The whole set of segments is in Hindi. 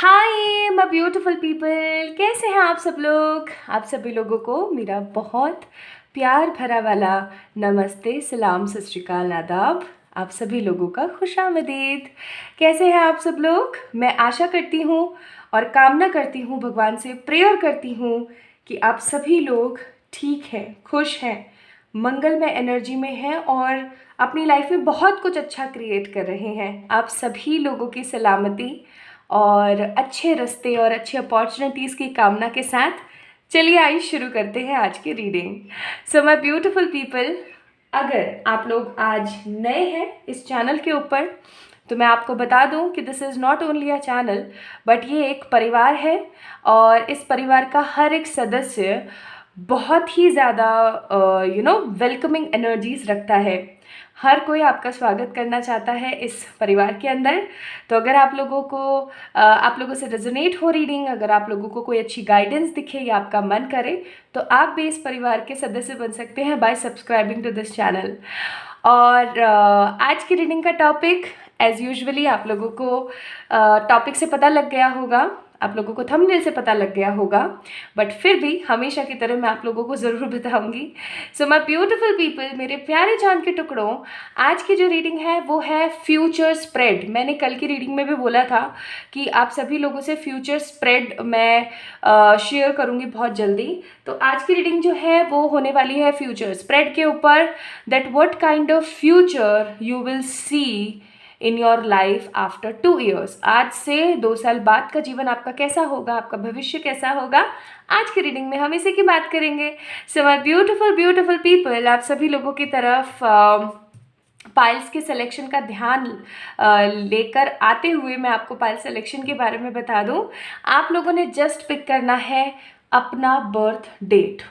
हाय माय ब्यूटीफुल पीपल, कैसे हैं आप सब लोग। आप सभी लोगों को मेरा बहुत प्यार भरा वाला नमस्ते, सलाम, सत श्री अकाल, आदाब। आप सभी लोगों का खुशामदीद। कैसे हैं आप सब लोग। मैं आशा करती हूँ और कामना करती हूँ, भगवान से प्रेयर करती हूँ कि आप सभी लोग ठीक हैं, खुश हैं, मंगलमय एनर्जी में हैं और अपनी लाइफ में बहुत कुछ अच्छा क्रिएट कर रहे हैं। आप सभी लोगों की सलामती और अच्छे रास्ते और अच्छी अपॉर्चुनिटीज़ की कामना के साथ चलिए आइए शुरू करते हैं आज की reading. So my beautiful people, अगर आप लोग आज नए हैं इस चैनल के ऊपर तो मैं आपको बता दूं कि this is not only a channel but ये एक परिवार है और इस परिवार का हर एक सदस्य बहुत ही ज़्यादा वेलकमिंग एनर्जीज रखता है। हर कोई आपका स्वागत करना चाहता है इस परिवार के अंदर। तो अगर आप लोगों से रेजोनेट हो रीडिंग, अगर आप लोगों को कोई अच्छी गाइडेंस दिखे या आपका मन करे तो आप भी इस परिवार के सदस्य बन सकते हैं by subscribing to this channel. और आज की रीडिंग का टॉपिक एज यूजुअली आप लोगों को टॉपिक से पता लग गया होगा, आप लोगों को थंबनेल से पता लग गया होगा, बट फिर भी हमेशा की तरह मैं आप लोगों को ज़रूर बताऊंगी। सो माय ब्यूटीफुल पीपल, मेरे प्यारे चांद के टुकड़ों, आज की जो रीडिंग है वो है फ्यूचर स्प्रेड। मैंने कल की रीडिंग में भी बोला था कि आप सभी लोगों से फ्यूचर स्प्रेड मैं शेयर करूंगी बहुत जल्दी। तो आज की रीडिंग जो है वो होने वाली है फ्यूचर स्प्रेड के ऊपर, that what kind of future you will see in your life after 2 years। आज से 2 साल बाद का जीवन आपका कैसा होगा, आपका भविष्य कैसा होगा, आज की रीडिंग में हम इसी की बात करेंगे। So my beautiful beautiful people, आप सभी लोगों की तरफ पाइल्स के सिलेक्शन का ध्यान लेकर आते हुए मैं आपको पाइल सिलेक्शन के बारे में बता दूं। आप लोगों ने जस्ट पिक करना है अपना बर्थ डेट,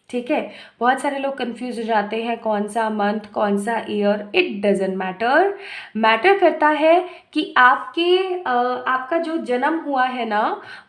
ठीक है। बहुत सारे लोग कंफ्यूज हो जाते हैं कौन सा मंथ, कौन सा year, it doesn't matter. Matter करता है कि आपका जो जन्म हुआ है ना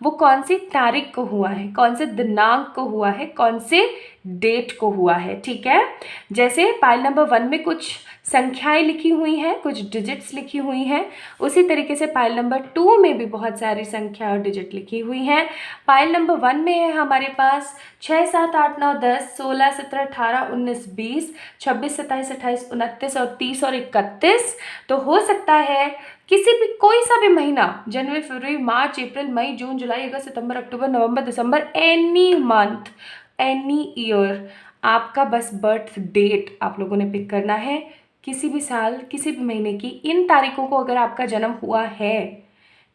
वो कौन सी तारीख को हुआ है, कौन से दिनांक को हुआ है, कौन से डेट को हुआ है, ठीक है। जैसे पाइल नंबर 1 में कुछ संख्याएं लिखी हुई हैं, कुछ डिजिट्स लिखी हुई हैं, उसी तरीके से पाइल नंबर 2 में भी बहुत सारी संख्या और डिजिट लिखी हुई हैं। पाइल नंबर 1 में है हमारे पास 6, 7, 8, 9, 10, 16, 17, 18, 19, 20, 26, 27, 28, 29 और 30 और 31। तो हो सकता है किसी भी कोई सा भी महीना, जनवरी, फरवरी, मार्च, अप्रैल, मई, जून, जुलाई, अगस्त, सितंबर, अक्टूबर, नवंबर, दिसंबर, एनी मंथ, एनी ईयर, आपका बस बर्थ डेट आप लोगों ने पिक करना है। किसी भी साल, किसी भी महीने की इन तारीखों को अगर आपका जन्म हुआ है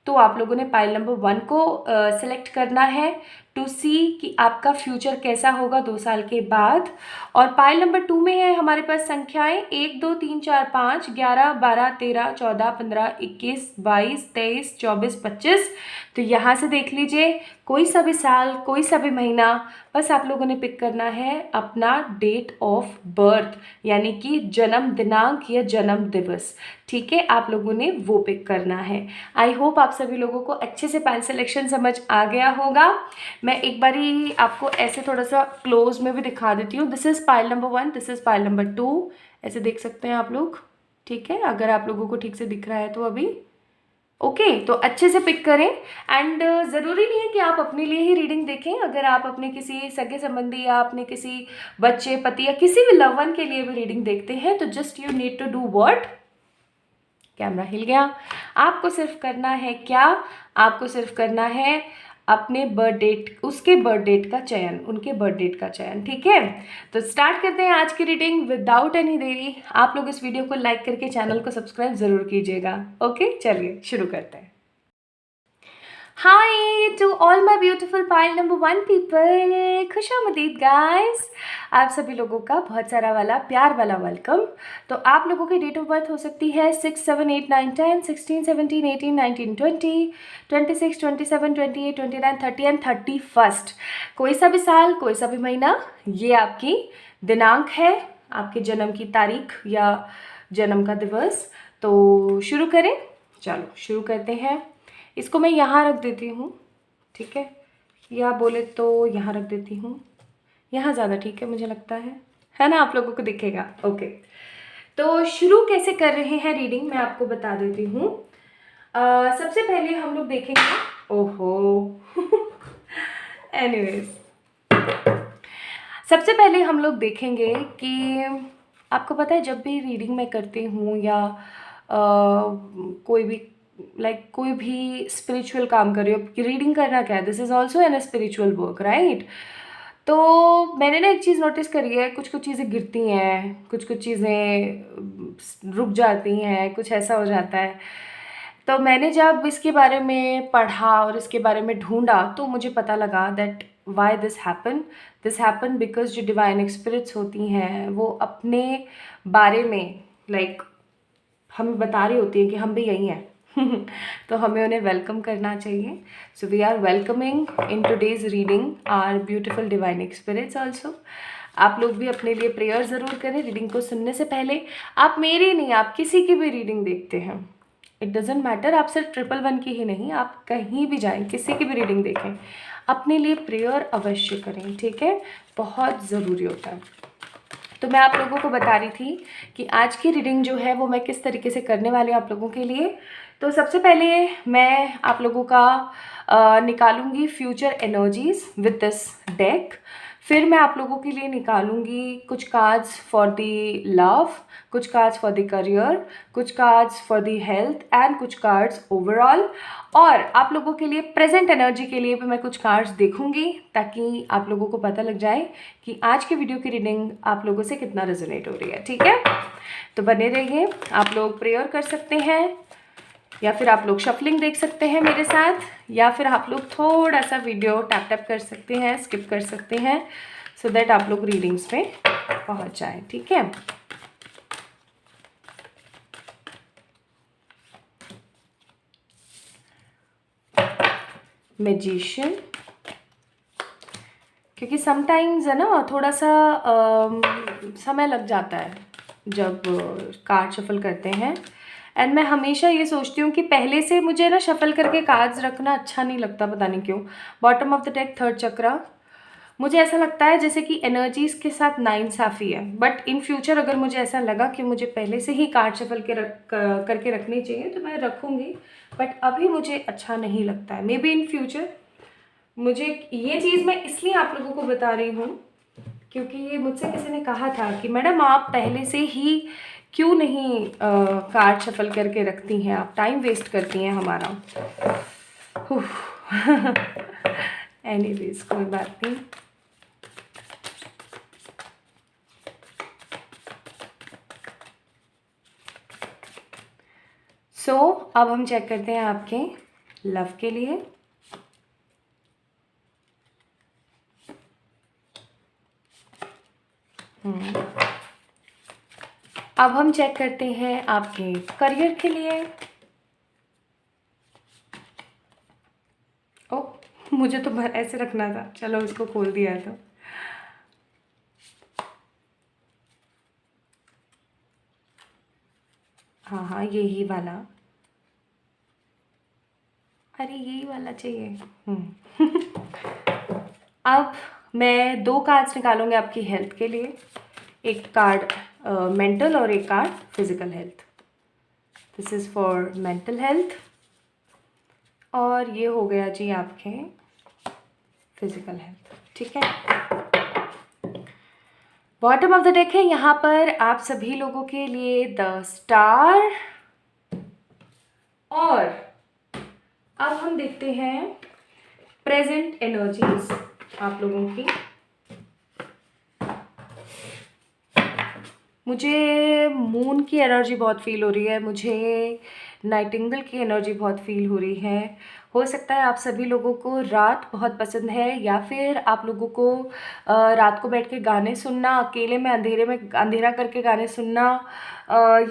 तो आप लोगों ने पाइल नंबर 1 को सिलेक्ट करना है टू सी कि आपका फ्यूचर कैसा होगा 2 साल के बाद। और पाइल नंबर 2 में है हमारे पास संख्याएं 1, 2, 3, 4, 5, 11, 12, 13, 14, 15, 21, 22, 23, 24, 25। तो यहाँ से देख लीजिए कोई सा भी साल, कोई सा भी महीना, बस आप लोगों ने पिक करना है अपना डेट ऑफ बर्थ, यानी कि जन्म दिनांक या जन्म दिवस, ठीक है। आप लोगों ने वो पिक करना है। आई होप आप सभी लोगों को अच्छे से पाइल सिलेक्शन समझ आ गया होगा। मैं एक बारी आपको ऐसे थोड़ा सा क्लोज में भी दिखा देती हूँ। This is pile number 1, this is pile number 2, ऐसे देख सकते हैं आप लोग, ठीक है। अगर आप लोगों को ठीक से दिख रहा है तो अभी ओके, तो अच्छे से पिक करें। एंड ज़रूरी नहीं है कि आप अपने लिए ही रीडिंग देखें। अगर आप अपने किसी सगे संबंधी या अपने किसी बच्चे, पति या किसी भी लव वन के लिए भी रीडिंग देखते हैं तो just you need to do what, camera हिल गया, आपको सिर्फ करना है क्या, आपको सिर्फ करना है अपने बर्थ डेट, उसके बर्थ डेट का चयन, उनके बर्थ डेट का चयन, ठीक है। तो स्टार्ट करते हैं आज की रीडिंग विदाउट एनी देरी। आप लोग इस वीडियो को लाइक करके चैनल को सब्सक्राइब जरूर कीजिएगा। ओके, चलिए शुरू करते हैं। Hi to all my beautiful pile number 1 people, खुशामदीद गाइस। आप सभी लोगों का बहुत सारा वाला प्यार वाला वेलकम। तो आप लोगों की डेट ऑफ बर्थ हो सकती है 6, 7, 8, 9, 10, 16, 17, 18, 19, 20, 26, 27, 28, 29, 30 एंड 31। कोई सा भी साल, कोई सा भी महीना, ये आपकी दिनांक है, आपके जन्म की तारीख या जन्म का दिवस। तो शुरू करें, चलो शुरू करते हैं। इसको मैं यहाँ रख देती हूँ, ठीक है, या बोले तो यहाँ रख देती हूँ, यहाँ ज़्यादा ठीक है मुझे लगता है ना, आप लोगों को दिखेगा। ओके, तो शुरू कैसे कर रहे हैं रीडिंग मैं आपको बता देती हूँ। सबसे पहले हम लोग देखेंगे, ओहो एनीवेज, सबसे पहले हम लोग देखेंगे कि आपको पता है जब भी रीडिंग मैं करती हूँ या कोई भी कोई भी स्पिरिचुअल काम कर रही हो, कि रीडिंग करना क्या है, this is also an spiritual work, right. तो मैंने ना एक चीज़ नोटिस करी है, कुछ कुछ चीज़ें गिरती हैं, कुछ कुछ चीज़ें रुक जाती हैं, कुछ ऐसा हो जाता है। तो मैंने जब इसके बारे में पढ़ा और इसके बारे में ढूंढा तो मुझे पता लगा that why this happen because जो डिवाइन स्पिरिट्स होती हैं वो अपने बारे में हमें बता रही होती हैं कि हम भी यही हैं तो हमें उन्हें वेलकम करना चाहिए। So we are welcoming in today's reading are beautiful divine spirits also. आप लोग भी अपने लिए प्रेयर ज़रूर करें रीडिंग को सुनने से पहले। आप मेरी नहीं, आप किसी की भी रीडिंग देखते हैं, इट डजेंट मैटर, आप सिर्फ 111 की ही नहीं, आप कहीं भी जाएं, किसी की भी रीडिंग देखें, अपने लिए प्रेयर अवश्य करें, ठीक है, बहुत ज़रूरी होता है। तो मैं आप लोगों को बता रही थी कि आज की रीडिंग जो है वो मैं किस तरीके से करने वाली हूँ आप लोगों के लिए। तो सबसे पहले मैं आप लोगों का निकालूंगी future energies with this deck. फिर मैं आप लोगों के लिए निकालूंगी कुछ कार्ड्स फॉर द लव, कुछ कार्ड्स फॉर द करियर, कुछ cards for the health and कुछ कार्ड्स ओवरऑल। और आप लोगों के लिए प्रेजेंट एनर्जी के लिए भी मैं कुछ कार्ड्स देखूंगी ताकि आप लोगों को पता लग जाए कि आज के वीडियो की रीडिंग आप लोगों से कितना रेजोनेट हो रही है, ठीक है। तो बने रहिए, आप लोग प्रेयर कर सकते हैं या फिर आप लोग शफलिंग देख सकते हैं मेरे साथ, या फिर आप लोग थोड़ा सा वीडियो टैप टैप कर सकते हैं, स्किप कर सकते हैं, सो दैट आप लोग रीडिंग्स में पहुंच जाएं, ठीक है। मैजिशियन, क्योंकि समटाइम्स है ना थोड़ा सा समय लग जाता है जब कार्ड शफल करते हैं, एंड मैं हमेशा ये सोचती हूँ कि पहले से मुझे ना शफल करके कार्ड्स रखना अच्छा नहीं लगता, पता नहीं क्यों। Bottom of the deck third chakra, मुझे ऐसा लगता है जैसे कि एनर्जीज के साथ नाइंसाफ़ी है, बट इन फ्यूचर अगर मुझे ऐसा लगा कि मुझे पहले से ही कार्ड शफल करके रखनी चाहिए तो मैं रखूँगी, बट अभी मुझे अच्छा नहीं लगता है। मे बी इन फ्यूचर मुझे ये चीज़ मैं इसलिए आप लोगों को बता रही हूँ क्योंकि मुझसे किसी ने कहा था कि मैडम आप पहले से ही क्यों नहीं कार्ड शफल करके रखती हैं, आप टाइम वेस्ट करती हैं हमारा। एनीवेज कोई बात नहीं। सो अब हम चेक करते हैं आपके लव के लिए। अब हम चेक करते हैं आपके करियर के लिए। ओ मुझे तो ऐसे रखना था, चलो इसको खोल दिया है तो। हाँ हाँ यही वाला, अरे यही वाला चाहिए। अब मैं 2 कार्ड्स निकालूंगी आपकी हेल्थ के लिए, एक कार्ड मेंटल और एक card physical health. This is for mental health और ये हो गया जी आपके फिजिकल हेल्थ, ठीक है। बॉटम ऑफ द डेक है यहाँ पर आप सभी लोगों के लिए द स्टार, और अब हम देखते हैं प्रेजेंट एनर्जीज आप लोगों की। मुझे मून की एनर्जी बहुत फील हो रही है, मुझे नाइटिंगेल की एनर्जी बहुत फील हो रही है। हो सकता है आप सभी लोगों को रात बहुत पसंद है, या फिर आप लोगों को रात को बैठ के गाने सुनना, अकेले में अंधेरे में अंधेरा करके गाने सुनना,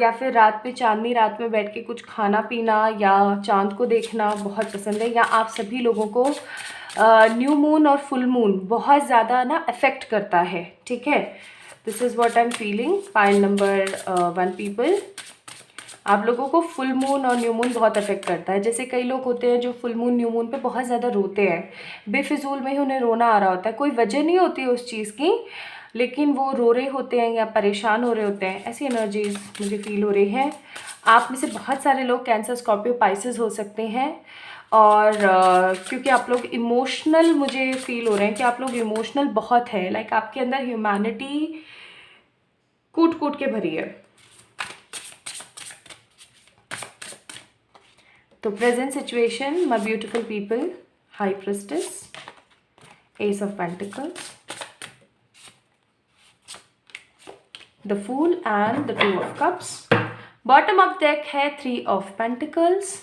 या फिर रात पे चांदनी रात में बैठ के कुछ खाना पीना या चांद को देखना बहुत पसंद है, या आप सभी लोगों को न्यू मून और फुल मून बहुत ज़्यादा ना अफेक्ट करता है, ठीक है। This is what I am feeling. Pile number 1 people, आप लोगों को फुल मून और न्यू मून बहुत अफेक्ट करता है। जैसे कई लोग होते हैं जो फुल मून न्यू मून पे बहुत ज़्यादा रोते हैं, बेफिजूल में ही उन्हें रोना आ रहा होता है, कोई वजह नहीं होती है उस चीज़ की, लेकिन वो रो रहे होते हैं या परेशान हो रहे होते हैं, ऐसी एनर्जीज मुझे फील हो रही है। आप में से बहुत सारे लोग कैंसर, स्कॉर्पियो, पाइसेस हो सकते हैं। और क्योंकि आप लोग इमोशनल, मुझे फील हो रहे हैं कि आप लोग इमोशनल बहुत है, लाइक आपके अंदर ह्यूमैनिटी कूट कूट के भरी है। तो present situation, my beautiful people, high priestess, ace of pentacles, the fool and the two of cups. Bottom of deck है थ्री ऑफ पेंटिकल्स।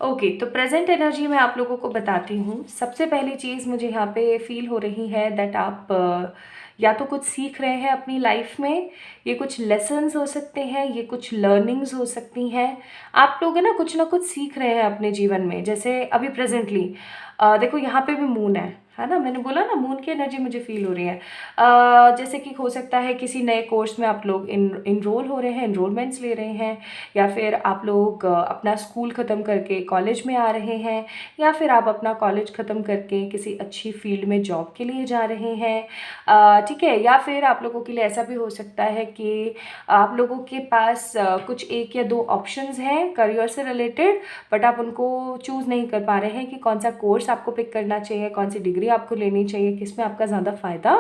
ओके, तो प्रेजेंट एनर्जी मैं आप लोगों को बताती हूँ। सबसे पहली चीज़ मुझे यहाँ पे फील हो रही है दैट आप या तो कुछ सीख रहे हैं अपनी लाइफ में, ये कुछ लेसन्स हो सकते हैं, ये कुछ लर्निंग्स हो सकती हैं। आप लोग है ना कुछ सीख रहे हैं अपने जीवन में। जैसे अभी प्रेजेंटली देखो यहाँ पे भी मून है ना, मैंने बोला ना मून की एनर्जी मुझे फील हो रही है। जैसे कि हो सकता है किसी नए कोर्स में आप लोग इनरोल हो रहे हैं, इनरोलमेंट्स ले रहे हैं, या फिर आप लोग अपना स्कूल ख़त्म करके कॉलेज में आ रहे हैं, या फिर आप अपना कॉलेज ख़त्म करके किसी अच्छी फील्ड में जॉब के लिए जा रहे हैं, ठीक है। या फिर आप लोगों के लिए ऐसा भी हो सकता है कि आप लोगों के पास कुछ एक या दो ऑप्शंस हैं करियर से रिलेटेड, बट आप उनको चूज़ नहीं कर पा रहे हैं कि कौन सा कोर्स आपको पिक करना चाहिए, कौन सी डिग्री आपको लेनी चाहिए, किसमें आपका ज़्यादा फ़ायदा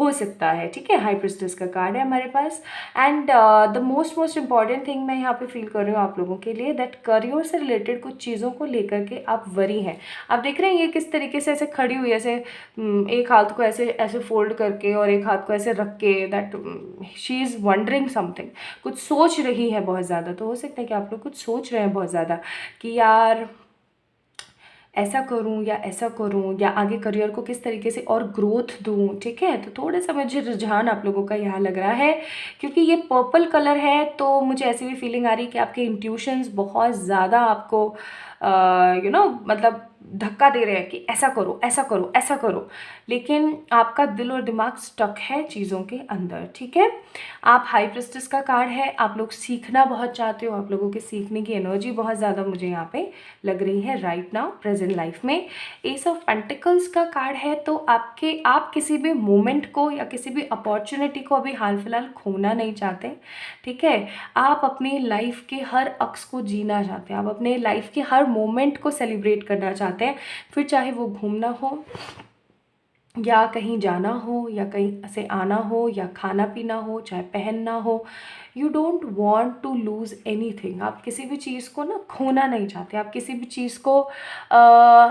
हो सकता है, ठीक है। हाई प्रिस्टेस का कार्ड है हमारे पास। And the most important thing मैं यहाँ पे फील कर रही हूँ आप लोगों के लिए, दैट करियर से रिलेटेड कुछ चीज़ों को लेकर के आप वरी हैं। आप देख रहे हैं ये किस तरीके से ऐसे खड़ी हुई है, ऐसे एक हाथ को ऐसे ऐसे फोल्ड करके और एक हाथ को ऐसे रख के, that she is wondering something, कुछ सोच रही है बहुत ज़्यादा। तो हो सकता है कि आप लोग कुछ सोच रहे हैं बहुत ज़्यादा कि यार ऐसा करूं या ऐसा करूं, या आगे करियर को किस तरीके से और ग्रोथ दूं, ठीक है। तो थोड़ा सा मुझे रुझान आप लोगों का यहाँ लग रहा है, क्योंकि ये पर्पल कलर है तो मुझे ऐसी भी फीलिंग आ रही है कि आपके इंट्यूशंस बहुत ज़्यादा आपको मतलब धक्का दे रहे हैं कि ऐसा करो ऐसा करो ऐसा करो, लेकिन आपका दिल और दिमाग स्टक है चीज़ों के अंदर, ठीक है। आप हाई प्रिस्टेस का कार्ड है, आप लोग सीखना बहुत चाहते हो, आप लोगों के सीखने की एनर्जी बहुत ज़्यादा मुझे यहाँ पे लग रही है राइट नाउ प्रेजेंट लाइफ में। एस ऑफ पेंटिकल्स का कार्ड है, तो आप किसी भी मोमेंट को या किसी भी अपॉर्चुनिटी को अभी हाल फिलहाल खोना नहीं चाहते, ठीक है। आप अपनी लाइफ के हर अक्स को जीना चाहते हैं, आप अपने लाइफ के हर मोमेंट को सेलिब्रेट करना चाहते हैं, फिर चाहे वो घूमना हो या कहीं जाना हो या कहीं से आना हो या खाना पीना हो, चाहे पहनना हो। You don't want to lose anything. आप किसी भी चीज़ को ना खोना नहीं चाहते, आप किसी भी चीज़ को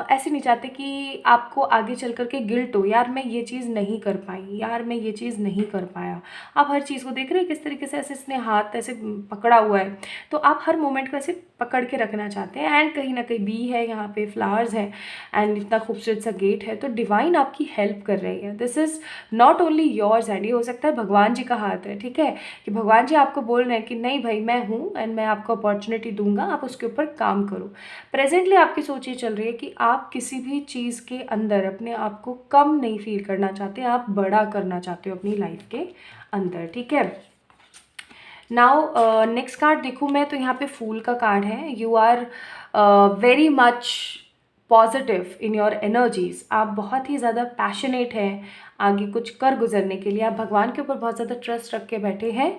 ऐसे नहीं चाहते कि आपको आगे चल कर के गिल्ट हो, यार मैं ये चीज़ नहीं कर पाई, यार मैं ये चीज़ नहीं कर पाया। आप हर चीज़ को देख रहे हैं किस तरीके से ऐसे इसने हाथ ऐसे पकड़ा हुआ है, तो आप हर मोमेंट को ऐसे पकड़ के रखना चाहते हैं। एंड कहीं ना कहीं बी है, यहाँ पे फ्लावर्स हैं, एंड इतना खूबसूरत सा गेट है, तो डिवाइन आपकी हेल्प कर रही है। This is not only yours hand, ये हो सकता है भगवान जी का हाथ है, ठीक है, कि भगवान जी आपको बोल रहे हैं कि नहीं भाई मैं हूँ एंड मैं आपको अपॉर्चुनिटी दूंगा, आप उसके ऊपर काम करो। प्रेजेंटली आपकी सोच ये चल रही है कि आप किसी भी चीज़ के अंदर अपने आप को कम नहीं फील करना चाहते, आप बड़ा करना चाहते हो अपनी लाइफ के अंदर, ठीक है। नाउ नेक्स्ट कार्ड देखूँ मैं तो यहाँ पे फूल का कार्ड है। You are very much positive in your energies, आप बहुत ही ज़्यादा पैशनेट हैं आगे कुछ कर गुजरने के लिए, आप भगवान के ऊपर बहुत ज़्यादा ट्रस्ट रख के बैठे हैं।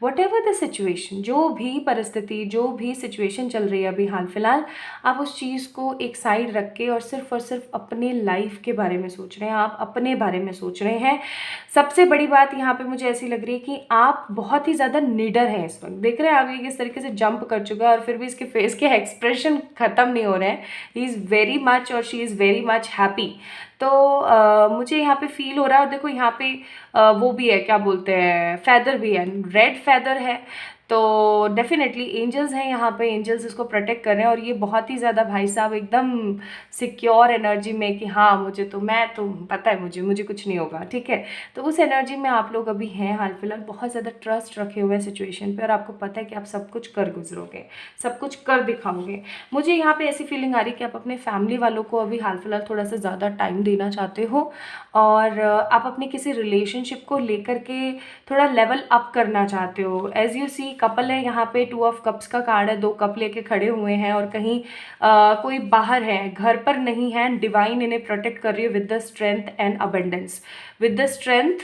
वट एवर द सिचुएशन, जो भी परिस्थिति, जो भी सिचुएशन चल रही है अभी हाल फिलहाल, आप उस चीज़ को एक साइड रख के और सिर्फ अपने लाइफ के बारे में सोच रहे हैं, आप अपने बारे में सोच रहे हैं। सबसे बड़ी बात यहाँ पे मुझे ऐसी लग रही है कि आप बहुत ही ज़्यादा निडर हैं इस वक्त। देख रहे हैं आप ये किस तरीके से जंप कर चुका है और फिर भी इसके फेस के एक्सप्रेशन ख़त्म नहीं हो रहे हैं। ही इज़ वेरी मच और she is very much happy. तो मुझे यहाँ पे फील हो रहा है। और देखो यहाँ पे वो भी है, क्या बोलते हैं, फैदर भी है, रेड फैदर है, तो डेफिनेटली एंजल्स हैं यहाँ पे, एंजल्स इसको प्रोटेक्ट कर रहे हैं। और ये बहुत ही ज़्यादा भाई साहब एकदम सिक्योर एनर्जी में कि हाँ मुझे तो, मैं तो पता है मुझे कुछ नहीं होगा, ठीक है। तो उस एनर्जी में आप लोग अभी हैं हाल फिलहाल, बहुत ज़्यादा ट्रस्ट रखे हुए हैं सिचुएशन पे, और आपको पता है कि आप सब कुछ कर गुजरोगे, सब कुछ कर दिखाओगे। मुझे यहाँ पे ऐसी फीलिंग आ रही है कि आप अपने फैमिली वालों को अभी हाल फिलहाल थोड़ा सा ज़्यादा टाइम देना चाहते हो, और आप अपने किसी रिलेशनशिप को लेकर के थोड़ा लेवल अप करना चाहते हो। एज यू सी कपल है यहाँ पे, टू ऑफ कप्स का कार्ड है, दो कप लेके खड़े हुए हैं और कहीं कोई बाहर है, घर पर नहीं है। डिवाइन इन्हें प्रोटेक्ट कर रही है with the strength and abundance, with the strength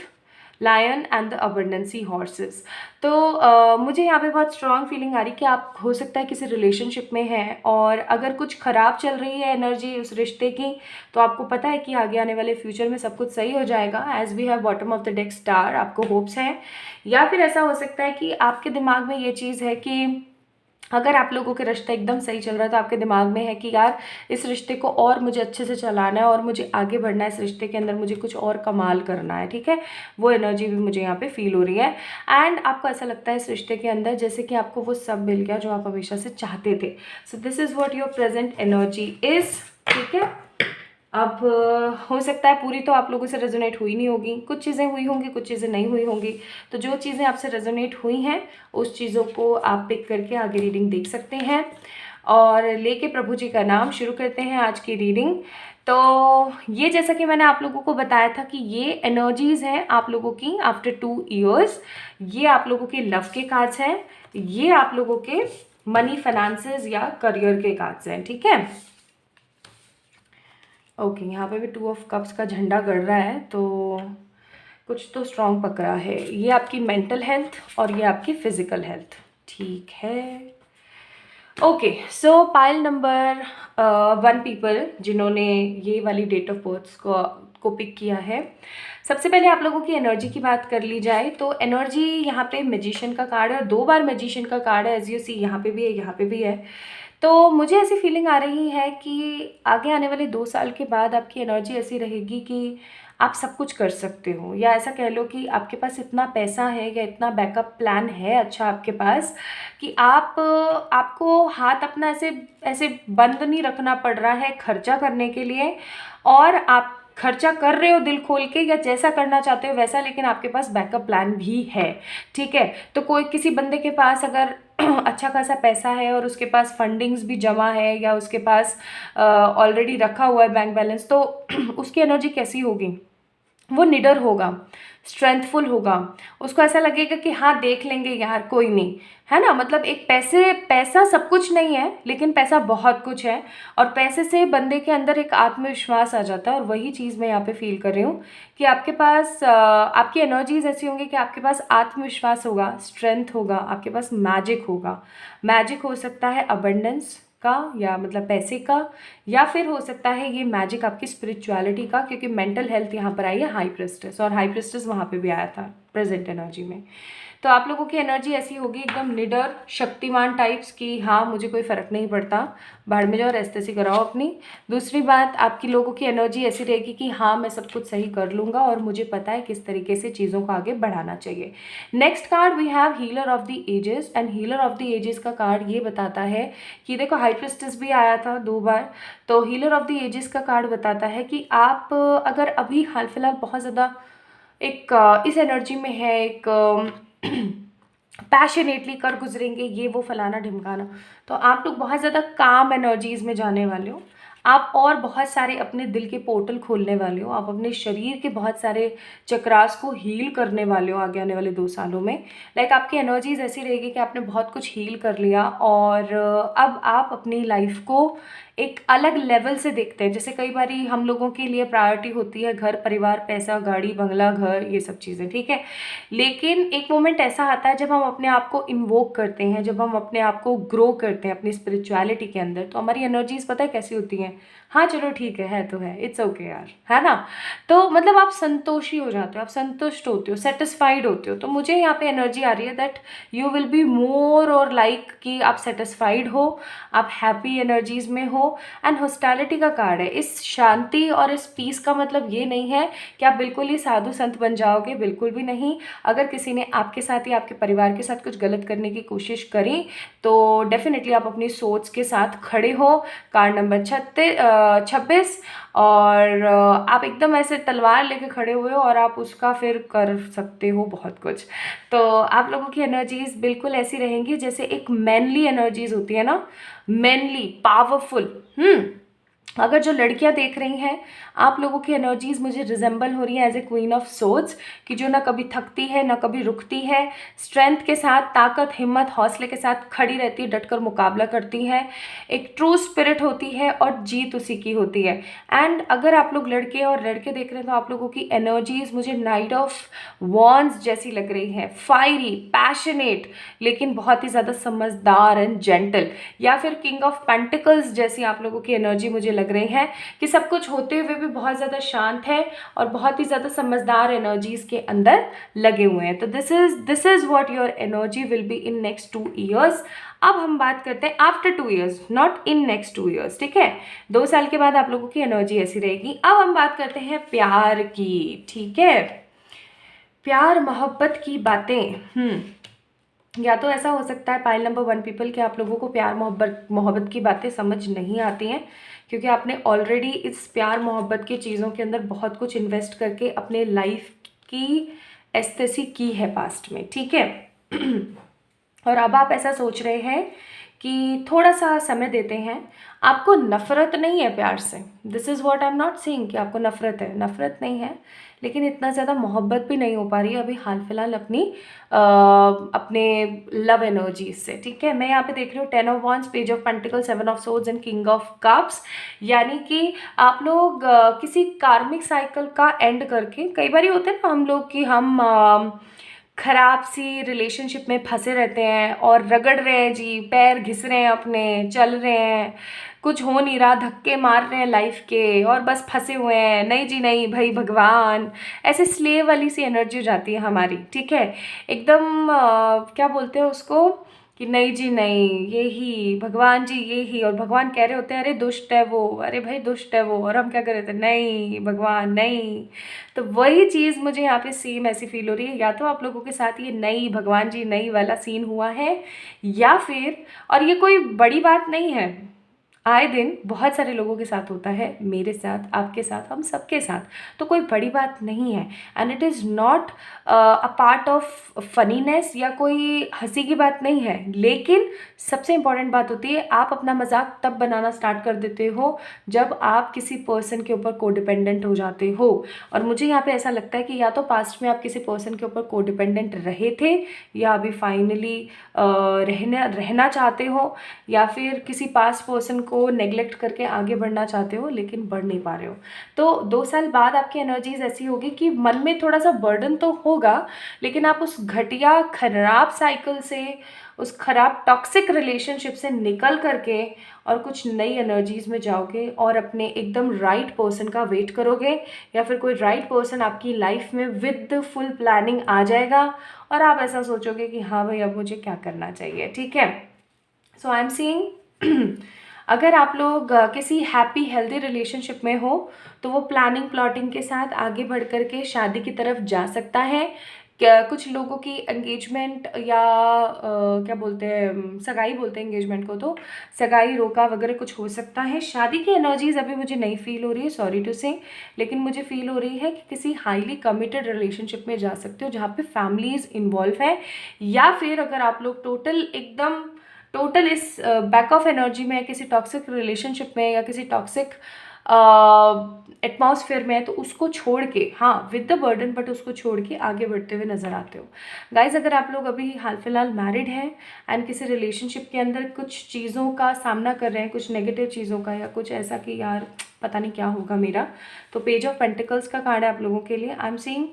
lion and the abundancy horses. तो मुझे यहाँ पे बहुत स्ट्रॉन्ग फीलिंग आ रही कि आप हो सकता है किसी रिलेशनशिप में हैं, और अगर कुछ ख़राब चल रही है एनर्जी उस रिश्ते की, तो आपको पता है कि आगे आने वाले फ्यूचर में सब कुछ सही हो जाएगा। As we have bottom of the deck star, आपको होप्स हैं। या फिर ऐसा हो सकता है कि आपके दिमाग में ये चीज़ है कि अगर आप लोगों के रिश्ता एकदम सही चल रहा है तो आपके दिमाग में है कि यार इस रिश्ते को और मुझे अच्छे से चलाना है और मुझे आगे बढ़ना है, इस रिश्ते के अंदर मुझे कुछ और कमाल करना है, ठीक है। वो एनर्जी भी मुझे यहाँ पे फील हो रही है। एंड आपको ऐसा लगता है इस रिश्ते के अंदर जैसे कि आपको वो सब मिल गया जो आप हमेशा से चाहते थे। So this is what your present energy is, ठीक है। अब हो सकता है पूरी तो आप लोगों से रेजोनेट हुई नहीं होगी, कुछ चीज़ें हुई होंगी, कुछ चीज़ें नहीं हुई होंगी। तो जो चीज़ें आपसे रेजोनेट हुई हैं उस चीज़ों को आप पिक करके आगे रीडिंग देख सकते हैं। और लेके प्रभु जी का नाम शुरू करते हैं आज की रीडिंग। तो ये जैसा कि मैंने आप लोगों को बताया था कि ये एनर्जीज़ हैं आप लोगों की आफ्टर 2 ईयर्स। ये आप लोगों के लव के कार्ड्स हैं, ये आप लोगों के मनी फाइनेंसेस या करियर के कार्ड्स हैं, ठीक है। ओके, यहाँ पे भी 2 ऑफ कप्स का झंडा गड़ रहा है, तो कुछ तो स्ट्रॉन्ग पकड़ा है। ये आपकी मेंटल हेल्थ और ये आपकी फिजिकल हेल्थ, ठीक है। ओके, सो पाइल नंबर 1 पीपल जिन्होंने ये वाली डेट ऑफ बर्थ को पिक किया है। सबसे पहले आप लोगों की एनर्जी की बात कर ली जाए तो एनर्जी यहाँ पे मैजिशियन का कार्ड है और 2 बार मैजिशियन का कार्ड है, एज यू सी यहाँ पे भी है, यहाँ पे भी है। तो मुझे ऐसी फीलिंग आ रही है कि आगे आने वाले 2 साल के बाद आपकी एनर्जी ऐसी रहेगी कि आप सब कुछ कर सकते हो, या ऐसा कह लो कि आपके पास इतना पैसा है या इतना बैकअप प्लान है अच्छा आपके पास कि आपको हाथ अपना ऐसे ऐसे बंद नहीं रखना पड़ रहा है खर्चा करने के लिए, और आप खर्चा कर रहे हो दिल खोल के या जैसा करना चाहते हो वैसा, लेकिन आपके पास बैकअप प्लान भी है, ठीक है। तो कोई किसी बंदे के पास अगर अच्छा खासा पैसा है और उसके पास फंडिंग्स भी जमा है या उसके पास ऑलरेडी रखा हुआ है बैंक बैलेंस, तो उसकी एनर्जी कैसी होगी? वो निडर होगा, स्ट्रेंथफुल होगा, उसको ऐसा लगेगा कि हाँ देख लेंगे यार कोई नहीं, है ना। मतलब एक पैसा सब कुछ नहीं है, लेकिन पैसा बहुत कुछ है, और पैसे से बंदे के अंदर एक आत्मविश्वास आ जाता है। और वही चीज़ मैं यहाँ पे फील कर रही हूँ कि आपके पास आपकी एनर्जीज ऐसी होंगी कि आपके पास आत्मविश्वास होगा, स्ट्रेंथ होगा, आपके पास मैजिक होगा। मैजिक हो सकता है अबंडेंस का, या मतलब पैसे का, या फिर हो सकता है ये मैजिक आपकी स्पिरिचुअलिटी का, क्योंकि मेंटल हेल्थ यहाँ पर आई है हाई प्रेस्टेस, और हाई प्रेस्टेस वहाँ पे भी आया था प्रेजेंट एनर्जी में। तो आप लोगों की एनर्जी ऐसी होगी एकदम निडर शक्तिमान टाइप्स की, हाँ मुझे कोई फ़र्क नहीं पड़ता, बाहर में जाओ रेस्टेसी कराओ अपनी। दूसरी बात, आपकी लोगों की एनर्जी ऐसी रहेगी कि हाँ मैं सब कुछ सही कर लूँगा और मुझे पता है किस तरीके से चीज़ों को आगे बढ़ाना चाहिए। Next card we have healer of the ages, and healer of the ages का कार्ड ये बताता है कि देखो हाई प्रेस्टेस भी आया था 2 बार, तो हीलर ऑफ द एजेस का कार्ड बताता है कि आप अगर अभी हाल फिलहाल बहुत ज़्यादा एक इस एनर्जी में है, एक पैशनेटली कर गुजरेंगे ये वो फलाना ढिमकाना, तो आप लोग बहुत ज़्यादा काम एनर्जीज़ में जाने वाले हो। आप और बहुत सारे अपने दिल के पोर्टल खोलने वाले हो, आप अपने शरीर के बहुत सारे चक्रास को हील करने वाले हो आगे आने वाले 2 सालों में। लाइक आपकी एनर्जीज ऐसी रहेगी कि आपने बहुत कुछ हील कर लिया, और अब आप अपनी लाइफ को एक अलग लेवल से देखते हैं। जैसे कई बारी हम लोगों के लिए प्रायोरिटी होती है घर परिवार पैसा गाड़ी बंगला घर ये सब चीज़ें, ठीक है। लेकिन एक मोमेंट ऐसा आता है जब हम अपने आप को इन्वोक करते हैं, जब हम अपने आप को ग्रो करते हैं अपनी स्पिरिचुअलिटी के अंदर, तो हमारी एनर्जीज पता है कैसी होती हैं? हाँ चलो ठीक है तो है, इट्स ओके यार, है ना। तो मतलब आप संतोषी हो जाते हो, आप संतुष्ट होते हो, सेटिस्फाइड होते हो। तो मुझे यहाँ पे एनर्जी आ रही है that you will be more और लाइक कि आप सेटिस्फाइड हो, आप हैप्पी एनर्जीज में हो। एंड हॉस्टैलिटी का कार्ड है। इस शांति और इस पीस का मतलब ये नहीं है कि आप बिल्कुल ही साधु संत बन जाओगे, बिल्कुल भी नहीं। अगर किसी ने आपके साथ या आपके परिवार के साथ कुछ गलत करने की कोशिश करी तो डेफिनेटली आप अपनी सोच के साथ खड़े हो। कार्ड नंबर 26, और आप एकदम ऐसे तलवार लेके खड़े हुए हो और आप उसका फिर कर सकते हो बहुत कुछ। तो आप लोगों की एनर्जीज बिल्कुल ऐसी रहेंगी जैसे एक मैनली एनर्जीज होती है ना, मैनली पावरफुल, अगर जो लड़कियां देख रही हैं, आप लोगों की एनर्जीज मुझे रिजेंबल हो रही है as a queen of swords, कि जो ना कभी थकती है ना कभी रुकती है, स्ट्रेंथ के साथ, ताकत, हिम्मत, हौसले के साथ खड़ी रहती है, डटकर मुकाबला करती है, एक ट्रू स्पिरिट होती है और जीत उसी की होती है। एंड अगर आप लोग लड़के और लड़के देख रहे हैं तो आप लोगों की एनर्जीज मुझे नाइट ऑफ वॉन्ड्स जैसी लग रही है, फायरी, पैशनेट, लेकिन बहुत ही ज़्यादा समझदार एंड जेंटल, या फिर किंग ऑफ पेंटिकल्स जैसी आप लोगों की एनर्जी मुझे लग रही है, कि सब कुछ होते हुए भी बहुत ज़्यादा शांत है और बहुत ही ज़्यादा समझदार एनर्जीज के अंदर लगे हुए हैं। तो this is what your energy will be in next 2 years. अब हम बात करते हैं after 2 years, not in next 2 years, ठीक है। 2 साल के बाद आप लोगों की एनर्जी ऐसी रहेगी। अब हम बात करते हैं प्यार की, ठीक है। प्यार मोहब्बत की बातें, या तो ऐसा हो सकता है पाइल नंबर 1 पीपल कि आप लोगों को प्यार मोहब्बत की बातें समझ नहीं आती हैं, क्योंकि आपने ऑलरेडी इस प्यार मोहब्बत की चीज़ों के अंदर बहुत कुछ इन्वेस्ट करके अपने लाइफ की एस्तेसी की है पास्ट में, ठीक है। और अब आप ऐसा सोच रहे हैं कि थोड़ा सा समय देते हैं। आपको नफ़रत नहीं है प्यार से, this is what I am not saying कि आपको नफ़रत है, नफ़रत नहीं है, लेकिन इतना ज़्यादा मोहब्बत भी नहीं हो पा रही है अभी हाल फिलहाल अपने लव एनर्जीज से, ठीक है। मैं यहाँ पे देख रही हूँ 10 of wands, page of pentacle, 7 of swords and king of cups, यानी कि आप लोग किसी कार्मिक साइकिल का एंड करके, कई बार होते हैं ना हम लोग कि हम खराब सी रिलेशनशिप में फंसे रहते हैं और रगड़ रहे हैं जी, पैर घिस रहे हैं अपने, चल रहे हैं, कुछ हो नहीं रहा, धक्के मार रहे हैं लाइफ के और बस फंसे हुए हैं, नहीं जी नहीं भाई भगवान, ऐसे स्लेव वाली सी एनर्जी हो जाती है हमारी, ठीक है। एकदम क्या बोलते हैं उसको, कि नहीं जी नहीं, ये ही भगवान जी, ये ही, और भगवान कह रहे होते हैं अरे दुष्ट है वो, अरे भाई दुष्ट है वो, और हम क्या कर रहे थे, नहीं भगवान नहीं। तो वही चीज़ मुझे यहाँ पे सेम ऐसी फील हो रही है, या तो आप लोगों के साथ ये नहीं भगवान जी नहीं वाला सीन हुआ है, या फिर, और ये कोई बड़ी बात नहीं है, आए दिन बहुत सारे लोगों के साथ होता है, मेरे साथ, आपके साथ, हम सबके साथ, तो कोई बड़ी बात नहीं है। And it is not a part of funniness, या कोई हंसी की बात नहीं है, लेकिन सबसे इम्पॉर्टेंट बात होती है आप अपना मजाक तब बनाना स्टार्ट कर देते हो जब आप किसी पर्सन के ऊपर कोडिपेंडेंट हो जाते हो। और मुझे यहाँ पे ऐसा लगता है कि या तो पास्ट में आप किसी पर्सन के ऊपर कोडिपेंडेंट रहे थे, या अभी फाइनली रहना चाहते हो, या फिर किसी पास्ट पर्सन को नेग्लेक्ट करके आगे बढ़ना चाहते हो लेकिन बढ़ नहीं पा रहे हो। तो 2 साल बाद आपकी एनर्जीज ऐसी होगी कि मन में थोड़ा सा बर्डन तो होगा, लेकिन आप उस घटिया खराब साइकिल से, उस खराब टॉक्सिक रिलेशनशिप से निकल करके और कुछ नई एनर्जीज में जाओगे और अपने एकदम राइट पर्सन का वेट करोगे, या फिर कोई राइट पर्सन आपकी लाइफ में विद फुल प्लानिंग आ जाएगा और आप ऐसा सोचोगे कि हाँ भाई अब मुझे क्या करना चाहिए, ठीक है। सो आई एम सीइंग अगर आप लोग किसी हैप्पी हेल्दी रिलेशनशिप में हो तो वो प्लानिंग प्लॉटिंग के साथ आगे बढ़ कर के शादी की तरफ जा सकता है। क्या कुछ लोगों की एंगेजमेंट या क्या बोलते हैं, सगाई बोलते हैं एंगेजमेंट को, तो सगाई रोका वगैरह कुछ हो सकता है। शादी की एनर्जीज अभी मुझे नहीं फील हो रही है, सॉरी टू से, लेकिन मुझे फील हो रही है कि किसी हाईली कमिटेड रिलेशनशिप में जा सकते हो जहाँ पे फैमिलीज इन्वॉल्व है, या फिर अगर आप लोग टोटल इस बैक ऑफ एनर्जी में, किसी टॉक्सिक रिलेशनशिप में या किसी टॉक्सिक एटमॉस्फेयर में है, तो उसको छोड़ के, हाँ विद द बर्डन, बट उसको छोड़ के आगे बढ़ते हुए नज़र आते हो। गाइज अगर आप लोग अभी हाल फिलहाल मैरिड हैं एंड किसी रिलेशनशिप के अंदर कुछ चीज़ों का सामना कर रहे हैं, कुछ नेगेटिव चीज़ों का, या कुछ ऐसा कि यार पता नहीं क्या होगा मेरा, तो पेज ऑफ पेंटिकल्स का कार्ड है आप लोगों के लिए। I am seeing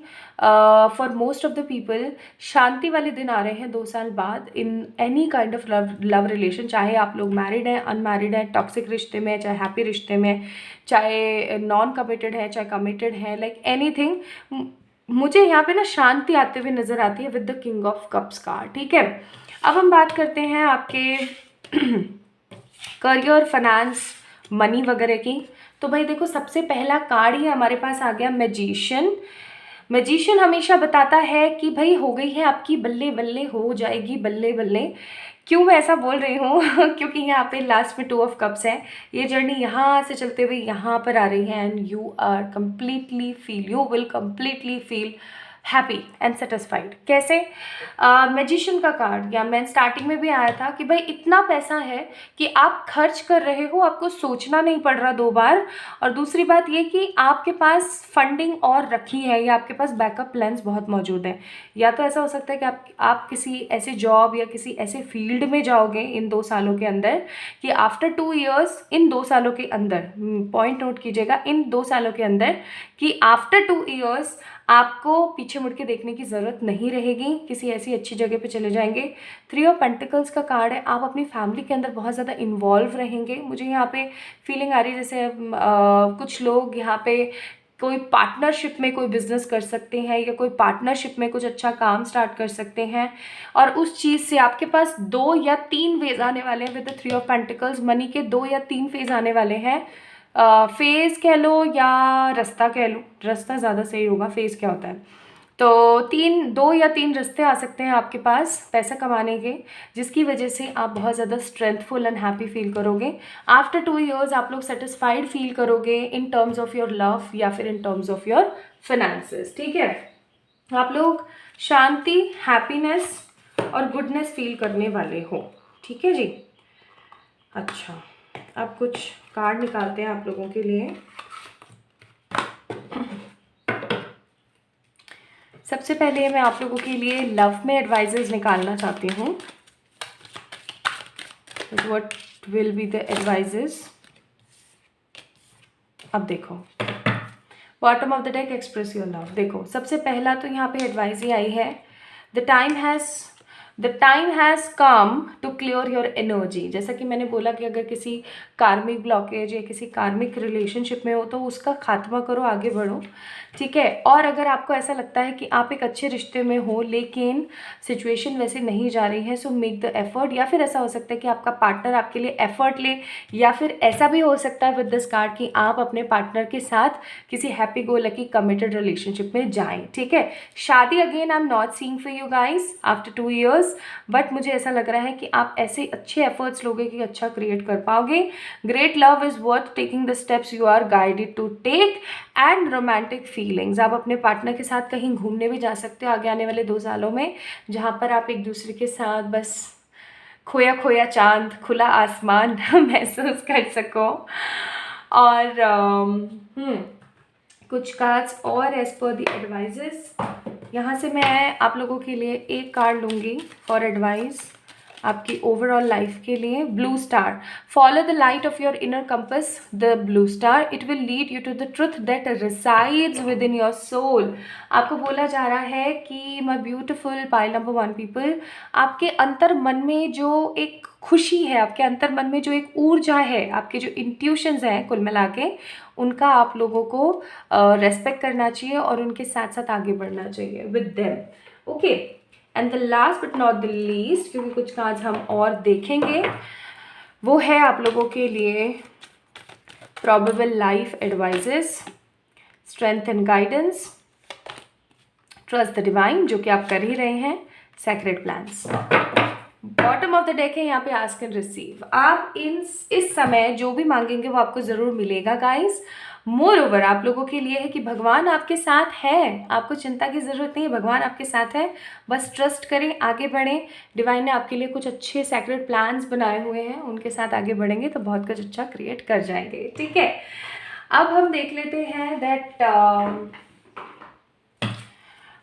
for most of the people शांति वाले दिन आ रहे हैं 2 साल बाद in any kind of love relation, चाहे आप लोग मैरिड हैं, अनमैरिड हैं, टॉक्सिक रिश्ते में, चाहे हैप्पी रिश्ते में, चाहे नॉन कमिटेड है, चाहे कमिटेड है, लाइक एनीथिंग। मुझे यहाँ पे ना शांति आते हुए नज़र आती है with the king of cups card, ठीक है। अब हम बात करते हैं आपके करियर, फाइनेंस, मनी वगैरह की। तो भाई देखो, सबसे पहला कार्ड ही हमारे पास आ गया मैजिशियन। मैजिशियन हमेशा बताता है कि भाई हो गई है आपकी, बल्ले बल्ले हो जाएगी, बल्ले बल्ले। क्यों मैं ऐसा बोल रही हूँ क्योंकि यहाँ पे लास्ट में 2 ऑफ कप्स है, ये जर्नी यहाँ से चलते हुए यहाँ पर आ रही है, and you will completely feel happy and satisfied. कैसे? मैजिशियन का कार्ड, या मैं स्टार्टिंग में भी आया था कि भाई इतना पैसा है कि आप खर्च कर रहे हो, आपको सोचना नहीं पड़ रहा 2 बार। और दूसरी बात ये कि आपके पास फंडिंग और रखी है, या आपके पास बैकअप प्लान्स बहुत मौजूद हैं। या तो ऐसा हो सकता है कि आप किसी ऐसे जॉब या किसी ऐसे फील्ड में जाओगे इन 2 सालों के अंदर कि आफ्टर 2 ईयर्स, इन 2 सालों के अंदर, पॉइंट नोट कीजिएगा, इन 2 सालों के अंदर कि आफ्टर 2 ईयर्स आपको पीछे मुड़ के देखने की ज़रूरत नहीं रहेगी, किसी ऐसी अच्छी जगह पे चले जाएंगे। 3 ऑफ पेंटिकल्स का कार्ड है, आप अपनी फैमिली के अंदर बहुत ज़्यादा इन्वॉल्व रहेंगे। मुझे यहाँ पे फीलिंग आ रही है जैसे कुछ लोग यहाँ पे कोई पार्टनरशिप में कोई बिजनेस कर सकते हैं, या कोई पार्टनरशिप में कुछ अच्छा काम स्टार्ट कर सकते हैं, और उस चीज़ से आपके पास 2 या 3 फेज आने वाले हैं। With the 3 of pentacles money के 2 या 3 फेज आने वाले हैं। फेज कह लो या रास्ता कह लो, रास्ता ज़्यादा सही होगा, फेज क्या होता है। तो 2 या 3 रास्ते आ सकते हैं आपके पास पैसा कमाने के, जिसकी वजह से आप बहुत ज़्यादा स्ट्रेंथफुल एंड हैप्पी फील करोगे। आफ्टर 2 ईयर्स आप लोग सेटिस्फाइड फील करोगे in terms of your love या फिर in terms of your finances. ठीक है, आप लोग शांति, हैप्पीनेस और गुडनेस फील करने वाले हो। ठीक है जी। अच्छा, अब कुछ कार्ड निकालते हैं आप लोगों के लिए। सबसे पहले मैं आप लोगों के लिए लव में एडवाइजेस निकालना चाहती हूँ। What will be the advises? अब देखो, bottom of the deck, express your love. देखो, सबसे पहला तो यहाँ पे एडवाइस ही आई है, the time has come to clear your energy. जैसा कि मैंने बोला कि अगर किसी कार्मिक ब्लॉकेज या किसी कार्मिक रिलेशनशिप में हो तो उसका खात्मा करो, आगे बढ़ो। ठीक है, और अगर आपको ऐसा लगता है कि आप एक अच्छे रिश्ते में हो लेकिन सिचुएशन वैसे नहीं जा रही है, सो मेक द एफर्ट। या फिर ऐसा हो सकता है कि आपका पार्टनर आपके लिए एफर्ट ले, या फिर ऐसा भी हो सकता है विद दिस कार्ड कि आप अपने पार्टनर के साथ किसी happy go lucky committed relationship में जाएं। ठीक है, शादी again I am not seeing for you guys after 2 years, but मुझे ऐसा लग रहा है कि आप ऐसे अच्छे एफर्ट्स लोगे कि अच्छा क्रिएट कर पाओगे। Great love is worth taking the steps you are guided to take, and romantic feelings. आप अपने पार्टनर के साथ कहीं घूमने भी जा सकते हो आगे आने वाले 2 सालों में, जहाँ पर आप एक दूसरे के साथ बस खोया खोया चांद, खुला आसमान महसूस कर सको। और कुछ कार्ड्स और एज पर द एडवाइजेस। यहाँ से मैं आप लोगों के लिए एक कार्ड लूँगी फॉर एडवाइस आपकी ओवरऑल लाइफ के लिए। Blue star, follow the light of your inner compass, the blue star, it will lead you to the truth that resides within your soul. आपको बोला जा रहा है कि my beautiful pile number 1 people, आपके अंतर मन में जो एक खुशी है, आपके अंतर मन में जो एक ऊर्जा है, आपके जो इंट्यूशंस हैं कुल मिला के, उनका आप लोगों को रेस्पेक्ट करना चाहिए और उनके साथ साथ आगे बढ़ना चाहिए with them. Okay, and the last but not the least, क्योंकि कुछ कार्ड्स हम और देखेंगे, वो है आप लोगों के लिए probable life advices, strength and guidance, trust the divine, जो कि आप कर ही रहे हैं, secret plans. Bottom of the deck है यहाँ पे आस्क एंड रिसीव। आप इस समय जो भी मांगेंगे वो आपको ज़रूर मिलेगा गाइस। मोर ओवर आप लोगों के लिए है कि भगवान आपके साथ है, आपको चिंता की ज़रूरत नहीं है, भगवान आपके साथ है, बस ट्रस्ट करें, आगे बढ़ें। डिवाइन ने आपके लिए कुछ अच्छे सेक्रेट प्लान्स बनाए हुए हैं, उनके साथ आगे बढ़ेंगे तो बहुत कुछ अच्छा क्रिएट कर जाएंगे। ठीक है, अब हम देख लेते हैं दैट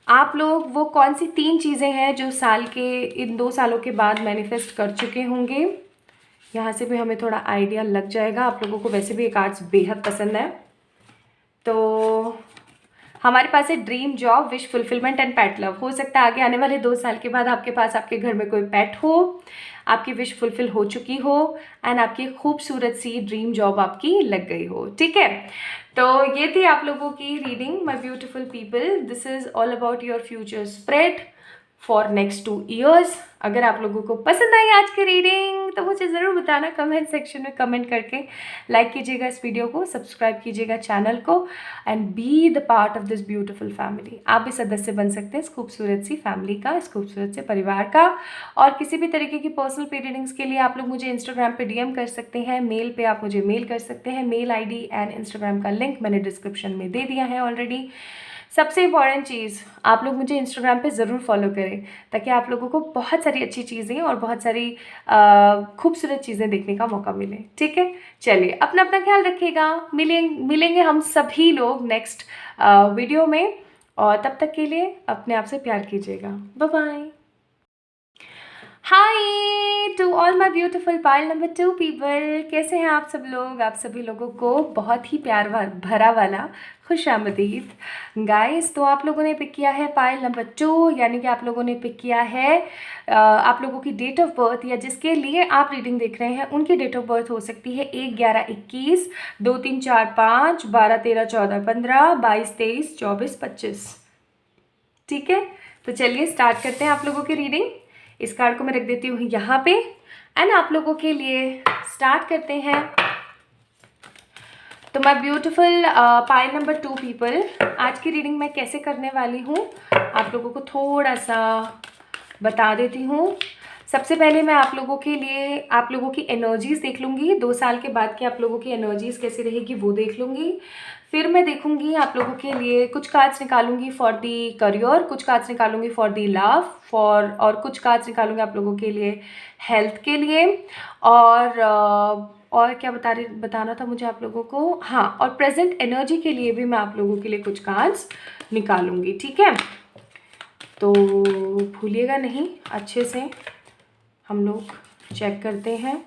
आप लोग वो कौन सी 3 चीज़ें हैं जो इन 2 सालों के बाद मैनिफेस्ट कर चुके होंगे। यहाँ से भी हमें थोड़ा आइडिया लग जाएगा। आप लोगों को वैसे भी ये कार्ड्स बेहद पसंद है। तो हमारे पास है dream job, wish fulfilment and pet love. हो सकता है आगे आने वाले 2 साल के बाद आपके पास आपके घर में कोई पेट हो, आपकी विश फुलफिल हो चुकी हो, एंड आपकी खूबसूरत सी ड्रीम जॉब आपकी लग गई हो। ठीक है, तो ये थी आप लोगों की reading my beautiful people. This is all about your future spread for next 2 years. अगर आप लोगों को पसंद आई आज की रीडिंग तो मुझे ज़रूर बताना कमेंट सेक्शन में कमेंट करके। लाइक कीजिएगा इस वीडियो को, सब्सक्राइब कीजिएगा चैनल को, and be the part of this beautiful family. आप भी सदस्य बन सकते हैं इस खूबसूरत सी फैमिली का, इस खूबसूरत से परिवार का। और किसी भी तरीके की पर्सनल पे रीडिंग्स के लिए आप लोग मुझे इंस्टाग्राम पे डीएम कर सकते हैं, मेल पे आप मुझे मेल कर सकते हैं। मेल आईडी एंड इंस्टाग्राम का लिंक मैंने डिस्क्रिप्शन में दे दिया है ऑलरेडी। सबसे इम्पॉर्टेंट चीज़, आप लोग मुझे इंस्टाग्राम पे ज़रूर फॉलो करें ताकि आप लोगों को बहुत सारी अच्छी चीज़ें और बहुत सारी खूबसूरत चीज़ें देखने का मौका मिले। ठीक है, चलिए अपना अपना ख्याल रखिएगा। मिलेंगे हम सभी लोग नेक्स्ट वीडियो में, और तब तक के लिए अपने आप से प्यार कीजिएगा। Bye bye. Hi to all my beautiful pile number 2 people, कैसे हैं आप सब लोग? आप सभी लोगों को बहुत ही प्यार भरा वाला खुश आमदीद गाइस। तो आप लोगों ने पिक किया है पायल नंबर 2, यानी कि आप लोगों ने पिक किया है आप लोगों की डेट ऑफ बर्थ, या जिसके लिए आप रीडिंग देख रहे हैं उनकी डेट ऑफ बर्थ हो सकती है 1/11/21, 2-3-4-5, 12-13-14-15, 22-23-24-25। ठीक है, तो चलिए स्टार्ट करते हैं आप लोगों की रीडिंग। इस कार्ड को मैं रख देती हूँ यहाँ पे, एंड आप लोगों के लिए स्टार्ट करते हैं। तो my beautiful pile number 2 people, आज की रीडिंग मैं कैसे करने वाली हूँ आप लोगों को थोड़ा सा बता देती हूँ। सबसे पहले मैं आप लोगों के लिए आप लोगों की एनर्जीज़ देख लूँगी, 2 साल के बाद की आप लोगों की एनर्जीज़ कैसी रहेगी वो देख लूँगी। फिर मैं देखूँगी आप लोगों के लिए कुछ कार्ड्स निकालूंगी फॉर दी करियर, कुछ कार्ड्स निकालूंगी फॉर दी लव, और कुछ कार्ड्स निकालूंगी आप लोगों के लिए हेल्थ के लिए, और क्या बताना था मुझे आप लोगों को, हाँ, और प्रेजेंट एनर्जी के लिए भी मैं आप लोगों के लिए कुछ कार्ड्स निकालूंगी। ठीक है, तो भूलिएगा नहीं, अच्छे से हम लोग चेक करते हैं।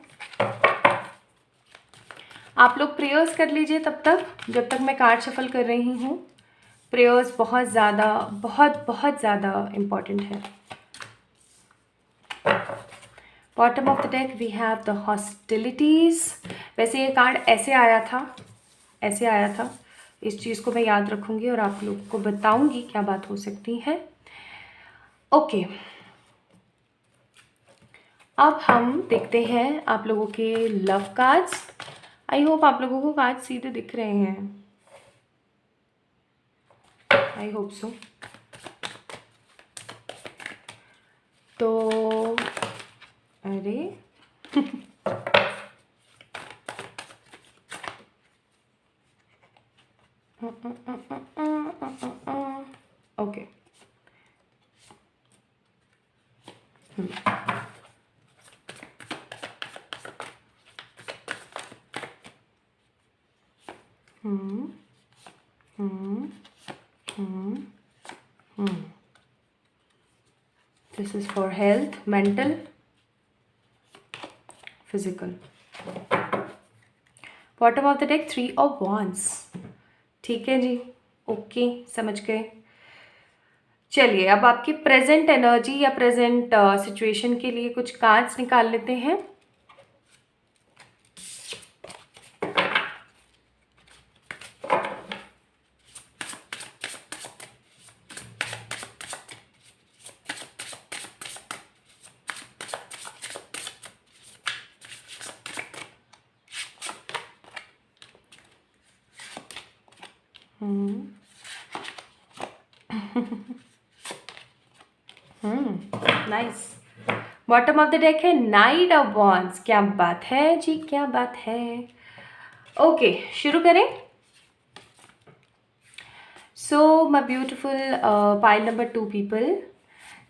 आप लोग प्रेयर्स कर लीजिए तब तक, जब तक मैं कार्ड शफल कर रही हूँ। प्रेयर्स बहुत ज़्यादा इम्पॉर्टेंट है। Bottom of the deck we have the hostilities. वैसे ये कार्ड ऐसे आया था, इस चीज़ को मैं याद रखूँगी और आप लोग को बताऊँगी क्या बात हो सकती है। ओके, अब हम देखते हैं आप लोगों के लव कार्ड्स। आई होप आप लोगों को कार्ड सीधे दिख रहे हैं, आई होप सो। तो अरे okay, This is for health, mental, physical. Bottom of the deck 3 of Wands. ठीक है जी, ओके, समझ गए। चलिए अब आपकी प्रेजेंट एनर्जी या प्रेजेंट सिचुएशन के लिए कुछ कार्ड्स निकाल लेते हैं। Nice. Bottom of the deck है नाइट ऑफ वॉन्ड्स। क्या बात है जी, क्या बात है। ओके, शुरू करें। So my beautiful pile number 2 people,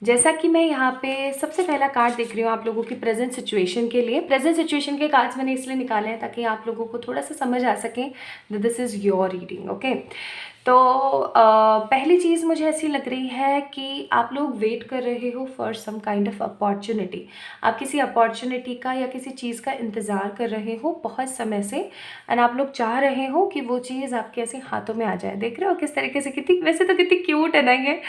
जैसा कि मैं यहाँ पे सबसे पहला कार्ड देख रही हूँ आप लोगों की प्रेजेंट सिचुएशन के लिए। प्रेजेंट सिचुएशन के कार्ड्स मैंने इसलिए निकाले हैं ताकि आप लोगों को थोड़ा सा समझ आ सके that this is your reading. Okay, तो पहली चीज़ मुझे ऐसी लग रही है कि आप लोग वेट कर रहे हो for some kind of opportunity. आप किसी अपॉर्चुनिटी का या किसी चीज़ का इंतज़ार कर रहे हो बहुत समय से, एंड आप लोग चाह रहे हो कि वो चीज़ आपके ऐसे हाथों में आ जाए। देख रहे हो किस तरीके से, कितनी वैसे तो कितनी क्यूट है ना ये,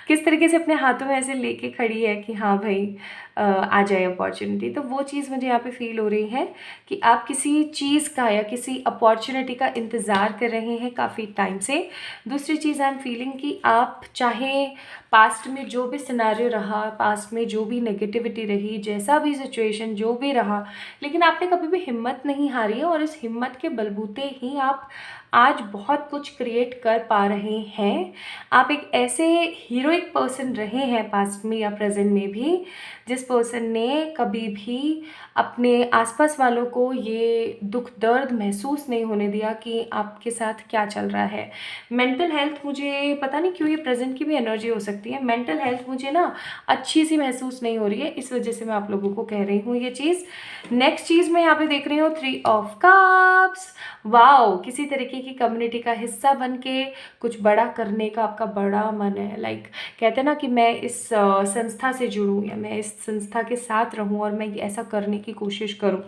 किस तरीके से अपने हाथों में ऐसे लेके खड़ी है कि हाँ भाई आ जाए अपॉर्चुनिटी। तो वो चीज़ मुझे यहाँ पे फील हो रही है कि आप किसी चीज़ का या किसी अपॉर्चुनिटी का इंतज़ार कर रहे हैं काफ़ी टाइम से। दूसरी चीज़ आई एम फीलिंग कि आप चाहे पास्ट में जो भी सिनेरियो रहा, पास्ट में जो भी नेगेटिविटी रही, जैसा भी सिचुएशन जो भी रहा, लेकिन आपने कभी भी हिम्मत नहीं हारी है, और इस हिम्मत के बलबूते ही आप आज बहुत कुछ क्रिएट कर पा रहे हैं। आप एक ऐसे हीरोइक पर्सन रहे हैं पास्ट में या प्रेजेंट में भी, जिस पर्सन ने कभी भी अपने आसपास वालों को ये दुख दर्द महसूस नहीं होने दिया कि आपके साथ क्या चल रहा है। मेंटल हेल्थ, मुझे पता नहीं क्यों ये प्रेजेंट की भी एनर्जी हो सकती है, मेंटल हेल्थ मुझे ना अच्छी सी महसूस नहीं हो रही है, इस वजह से मैं आप लोगों को कह रही हूँ ये चीज़। नेक्स्ट चीज़ मैं यहाँ पे देख रही हूँ 3 ऑफ कप्स। वाओ, किसी तरीके की कम्युनिटी का हिस्सा बन के कुछ बड़ा करने का आपका बड़ा मन है। लाइक कहते हैं ना कि मैं इस संस्था से जुड़ूँ या मैं इस संस्था के साथ रहूँ और मैं ऐसा करने की कोशिश करूँ।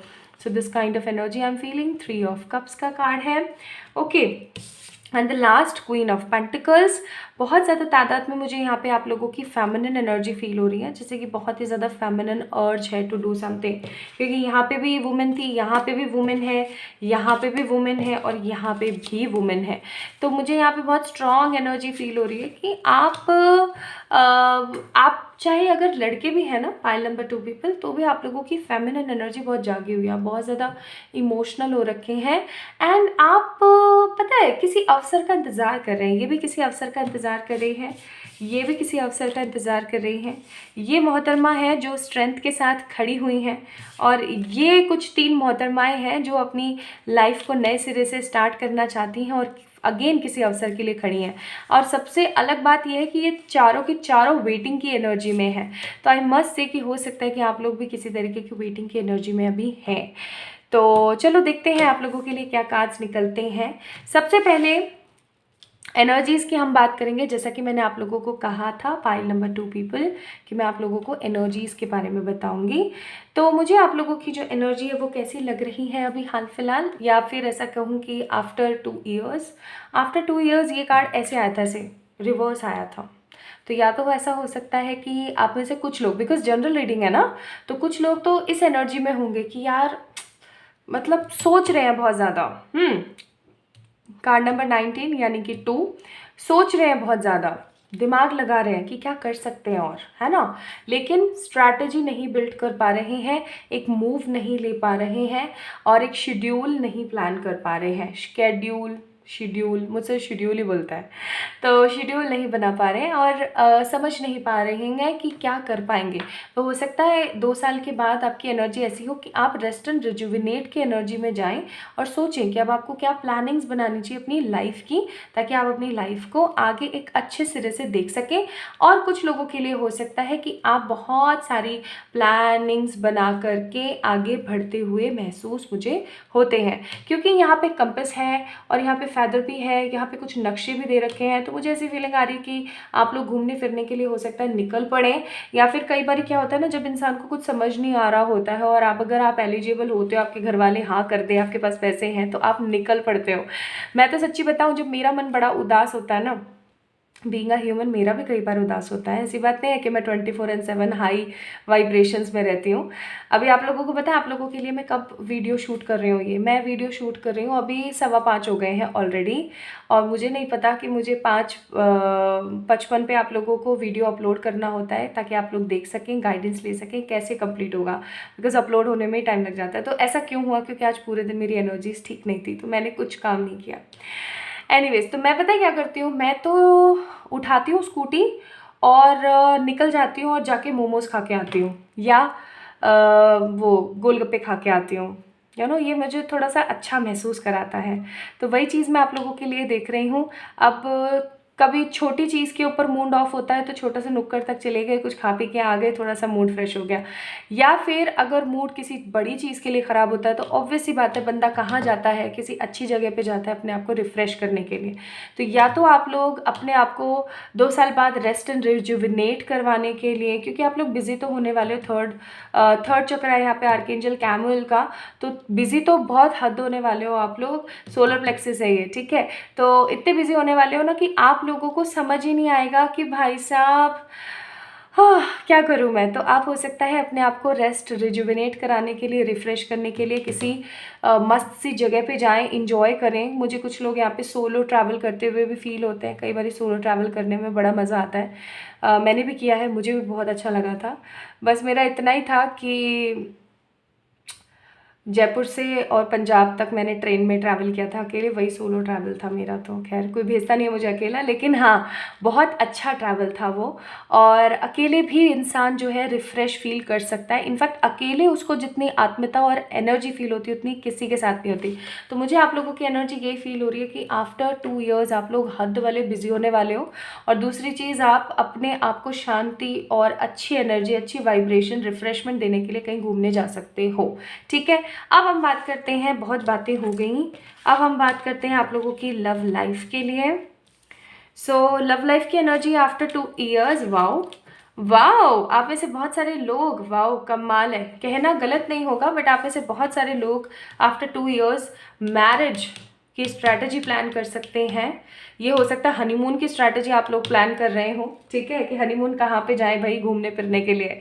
So this kind of energy I am feeling. 3 of cups का कार्ड है। Okay, and the last queen of pentacles. बहुत ज़्यादा तादाद में मुझे यहाँ पे आप लोगों की फेमिनिन एनर्जी फील हो रही है, जैसे कि बहुत ही ज़्यादा फेमिनिन अर्ज है टू डू समथिंग, क्योंकि यहाँ पे भी वुमेन थी, यहाँ पे भी वुमेन है, यहाँ पे भी वुमेन है और यहाँ पे भी वुमेन है। तो मुझे यहाँ पे बहुत स्ट्रॉन्ग एनर्जी फील हो रही है कि आप चाहे अगर लड़के भी हैं ना, पाइल नंबर 2 पीपल, तो भी आप लोगों की फेमिनिन एनर्जी बहुत जागी हुई है, आप बहुत ज़्यादा इमोशनल हो रखे हैं। एंड आप पता है किसी अवसर का इंतज़ार कर रहे हैं, ये भी किसी अवसर का इंतज़ार कर रही हैं, ये भी किसी अवसर का इंतज़ार कर रही हैं। ये मोहतरमा है जो स्ट्रेंथ के साथ खड़ी हुई हैं, और ये कुछ 3 मोहतरमाएँ हैं जो अपनी लाइफ को नए सिरे से स्टार्ट करना चाहती हैं और अगेन किसी अवसर के लिए खड़ी हैं। और सबसे अलग बात यह है कि ये चारों की चारों वेटिंग की एनर्जी में है। तो आई मस्ट से कि हो सकता है कि आप लोग भी किसी तरीके की वेटिंग की एनर्जी में अभी हैं। तो चलो देखते हैं आप लोगों के लिए क्या कार्ड्स निकलते हैं। सबसे पहले एनर्जीज़ की हम बात करेंगे, जैसा कि मैंने आप लोगों को कहा था पाइल नंबर 2 पीपल कि मैं आप लोगों को एनर्जीज़ के बारे में बताऊंगी। तो मुझे आप लोगों की जो एनर्जी है वो कैसी लग रही है अभी हाल फिलहाल, या फिर ऐसा कहूँ कि आफ्टर 2 ईयर्स। आफ्टर 2 ईयर्स ये कार्ड ऐसे आया था, ऐसे रिवर्स आया था। तो या तो ऐसा हो सकता है कि आप में से कुछ लोग, बिकॉज जनरल रीडिंग है ना, तो कुछ लोग तो इस एनर्जी में होंगे कि यार मतलब सोच रहे हैं बहुत ज़्यादा। कार्ड नंबर 19 यानी कि 2, सोच रहे हैं बहुत ज़्यादा, दिमाग लगा रहे हैं कि क्या कर सकते हैं, और है ना, लेकिन स्ट्रैटेजी नहीं बिल्ड कर पा रहे हैं, एक मूव नहीं ले पा रहे हैं और एक शेड्यूल नहीं प्लान कर पा रहे हैं। शेड्यूल मुझसे शेड्यूल ही बोलता है, तो शेड्यूल नहीं बना पा रहे हैं और समझ नहीं पा रहे हैं कि क्या कर पाएंगे। तो हो सकता है 2 साल के बाद आपकी एनर्जी ऐसी हो कि आप रेस्ट एंड रिजुविनेट की एनर्जी में जाएं और सोचें कि अब आपको क्या प्लानिंग्स बनानी चाहिए अपनी लाइफ की, ताकि आप अपनी लाइफ को आगे एक अच्छे सिरे से देख सकें। और कुछ लोगों के लिए हो सकता है कि आप बहुत सारी प्लानिंग्स बना करके आगे बढ़ते हुए महसूस मुझे होते हैं, क्योंकि यहाँ पे कंपास है और यहाँ पे फैदर भी है, यहाँ पे कुछ नक्शे भी दे रखे हैं। तो मुझे ऐसी फीलिंग आ रही है कि आप लोग घूमने फिरने के लिए हो सकता है निकल पड़े, या फिर कई बार क्या होता है ना, जब इंसान को कुछ समझ नहीं आ रहा होता है और अगर आप एलिजिबल होते हो, आपके घर वाले हाँ कर दे, आपके पास पैसे हैं, तो आप निकल पड़ते हो। मैं तो सच्ची बताऊँ, जब मेरा मन बड़ा उदास होता है ना, बीइंग अ ह्यूमन, मेरा भी कई बार उदास होता है, ऐसी बात नहीं है कि मैं 24/7 हाई वाइब्रेशंस में रहती हूँ। अभी आप लोगों को पता है आप लोगों के लिए मैं कब वीडियो शूट कर रही हूँ, ये मैं वीडियो शूट कर रही हूँ अभी 5:15 हो गए हैं ऑलरेडी, और मुझे नहीं पता कि मुझे 5:55 पे आप लोगों को वीडियो अपलोड करना होता है, ताकि आप लोग देख सकें, गाइडेंस ले सकें कैसे कंप्लीट होगा, बिकॉज अपलोड होने में ही टाइम लग जाता है। तो ऐसा क्यों हुआ, क्योंकि आज पूरे दिन मेरी एनर्जीज ठीक नहीं थी, तो मैंने कुछ काम नहीं किया। एनीवेज, तो मैं पता है क्या करती हूँ, मैं तो उठाती हूँ स्कूटी और निकल जाती हूँ और जाके मोमोज खा के आती हूँ, या वो गोलगप्पे खा के आती हूँ। ये मुझे थोड़ा सा अच्छा महसूस कराता है। तो वही चीज़ मैं आप लोगों के लिए देख रही हूँ। अब कभी छोटी चीज़ के ऊपर मूड ऑफ होता है तो छोटा सा नुक्कड़ तक चले गए, कुछ खा पी के आ गए, थोड़ा सा मूड फ्रेश हो गया। या फिर अगर मूड किसी बड़ी चीज़ के लिए ख़राब होता है तो ऑब्वियस सी बात है, बंदा कहाँ जाता है, किसी अच्छी जगह पे जाता है अपने आप को रिफ़्रेश करने के लिए। तो या तो आप लोग अपने आप को 2 साल बाद रेस्ट एंड रिजुविनेट करवाने के लिए, क्योंकि आप लोग बिजी तो होने वाले हो, थर्ड चक्र है यहाँ पे आर्कएंजल कैमुअल का, तो बिजी तो बहुत हद होने वाले हो आप लोग। सोलर प्लेक्सिस है ये, ठीक है। तो इतने बिजी होने वाले हो ना कि आप लोगों को समझ ही नहीं आएगा कि भाई साहब हाँ क्या करूँ मैं। तो आप हो सकता है अपने आप को रेस्ट रिजुविनेट कराने के लिए, रिफ़्रेश करने के लिए किसी मस्त सी जगह पे जाएं, इंजॉय करें। मुझे कुछ लोग यहाँ पे सोलो ट्रैवल करते हुए भी फील होते हैं, कई बार सोलो ट्रैवल करने में बड़ा मज़ा आता है। मैंने भी किया है, मुझे भी बहुत अच्छा लगा था। बस मेरा इतना ही था कि जयपुर से और पंजाब तक मैंने ट्रेन में ट्रैवल किया था अकेले, वही सोलो ट्रैवल था मेरा। तो खैर कोई भेजता नहीं है मुझे अकेला, लेकिन हाँ बहुत अच्छा ट्रैवल था वो। और अकेले भी इंसान जो है रिफ़्रेश फील कर सकता है। इनफैक्ट अकेले उसको जितनी आत्मीयता और एनर्जी फील होती है उतनी किसी के साथ नहीं होती। तो मुझे आप लोगों की एनर्जी यही फील हो रही है कि आफ्टर 2 ईयर्स आप लोग हद वाले बिजी होने वाले हो। और दूसरी चीज़, आप अपने आप को शांति और अच्छी एनर्जी, अच्छी वाइब्रेशन, रिफ्रेशमेंट देने के लिए कहीं घूमने जा सकते हो। ठीक है, अब हम बात करते हैं, बहुत बातें हो गई, अब हम बात करते हैं आप लोगों की लव लाइफ के लिए। सो लव लाइफ की energy after 2 years. Wow wow, आप में से बहुत सारे लोग, वाओ कमाल है, कहना गलत नहीं होगा बट आप में से बहुत सारे लोग आफ्टर 2 ईयर्स मैरिज की स्ट्रैटेजी प्लान कर सकते हैं। ये हो सकता है हनीमून की स्ट्रैटेजी आप लोग प्लान कर रहे हो, ठीक है, कि हनीमून कहाँ पे जाएं भाई घूमने फिरने के लिए।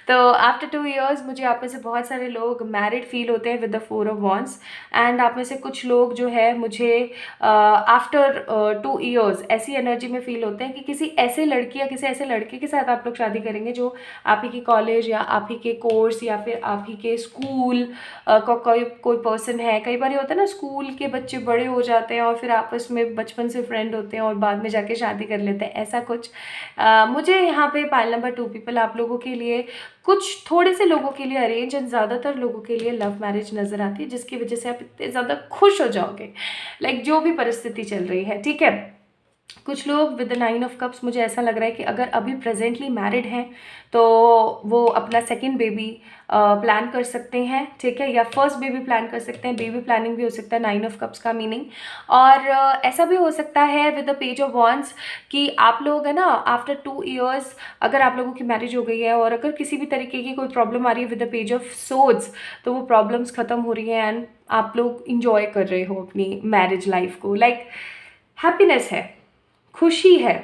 तो आफ्टर 2 ईयर्स मुझे आप में से बहुत सारे लोग मैरिड फील होते हैं with the 4 of wands. And आप में से कुछ लोग जो है मुझे आफ्टर 2 ईयर्स ऐसी एनर्जी में फील होते हैं कि किसी ऐसे लड़की या किसी ऐसे लड़के के साथ आप लोग शादी करेंगे जो आप ही की कॉलेज या आप ही के कोर्स या फिर आप ही के स्कूल का कोई पर्सन है। कई बार ये होता है ना, स्कूल के बच्चे बड़े हो जाते हैं और फिर आपस में बचपन से फ्रेंड होते हैं और बाद में जाके शादी कर लेते हैं, ऐसा कुछ। मुझे यहाँ पे पाइल नंबर 2 पीपल आप लोगों के लिए, कुछ थोड़े से लोगों के लिए अरेंज एंड ज़्यादातर लोगों के लिए लव मैरिज नज़र आती है, जिसकी वजह से आप इतने ज़्यादा खुश हो जाओगे, लाइक जो भी परिस्थिति चल रही है। ठीक है, कुछ लोग विद द 9 ऑफ कप्स, मुझे ऐसा लग रहा है कि अगर अभी प्रेजेंटली मैरिड हैं तो वो अपना सेकंड बेबी प्लान कर सकते हैं, ठीक है, या फर्स्ट बेबी प्लान कर सकते हैं। बेबी प्लानिंग भी हो सकता है 9 ऑफ कप्स का मीनिंग। और ऐसा भी हो सकता है with the page of wands कि आप लोग है ना आफ्टर 2 ईयर्स अगर आप लोगों की मैरिज हो गई है और अगर किसी भी तरीके की कोई प्रॉब्लम आ रही है with the page of swords, तो वो प्रॉब्लम्स ख़त्म हो रही हैं एंड आप लोग इंजॉय कर रहे हो अपनी मैरिज लाइफ को। लाइक हैप्पीनेस है, खुशी है,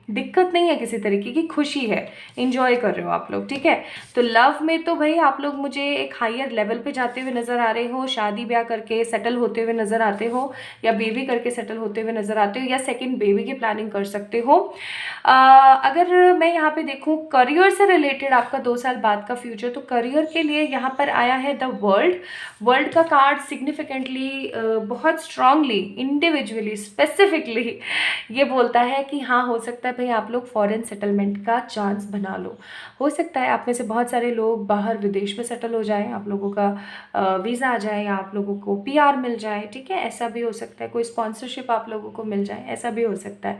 दिक्कत नहीं है, किसी तरीके की खुशी है, इंजॉय कर रहे हो आप लोग। ठीक है, तो लव में तो भाई आप लोग मुझे एक हायर लेवल पे जाते हुए नज़र आ रहे हो, शादी ब्याह करके सेटल होते हुए नज़र आते हो, या बेबी करके सेटल होते हुए नज़र आते हो, या सेकंड बेबी की प्लानिंग कर सकते हो। अगर मैं यहाँ पे देखूँ करियर से रिलेटेड आपका 2 साल बाद का फ्यूचर, तो करियर के लिए यहाँ पर आया है द वर्ल्ड का कार्ड सिग्निफिकेंटली, बहुत स्ट्रांगली, इंडिविजुअली, स्पेसिफिकली ये बोलता है कि हाँ हो सकता है भाई आप लोग फॉरेन सेटलमेंट का चांस बना लो। हो सकता है आप में से बहुत सारे लोग बाहर विदेश में सेटल हो जाएं, आप लोगों का वीज़ा आ जाए या आप लोगों को पीआर मिल जाए, ठीक है, ऐसा भी हो सकता है। कोई स्पॉन्सरशिप आप लोगों को मिल जाए, ऐसा भी हो सकता है।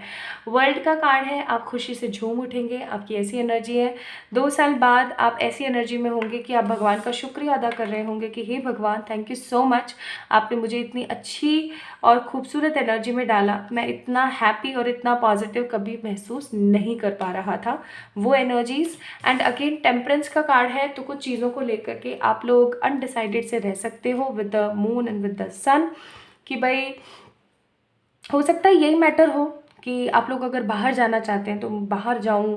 वर्ल्ड का कार्ड है, आप खुशी से झूम उठेंगे, आपकी ऐसी एनर्जी है। 2 साल बाद आप ऐसी एनर्जी में होंगे कि आप भगवान का शुक्रिया अदा कर रहे होंगे कि हे भगवान, थैंक यू सो मच, आपने मुझे इतनी अच्छी और खूबसूरत एनर्जी में डाला। मैं इतना हैप्पी और इतना पॉजिटिव कभी महसूस नहीं कर पा रहा था, वो एनर्जीज। एंड अगेन टेम्परेंस का कार्ड है, तो कुछ चीज़ों को लेकर के आप लोग अनडिसाइडेड से रह सकते हो with the moon and with the sun, कि भाई हो सकता है यही मैटर हो कि आप लोग अगर बाहर जाना चाहते हैं तो बाहर जाऊं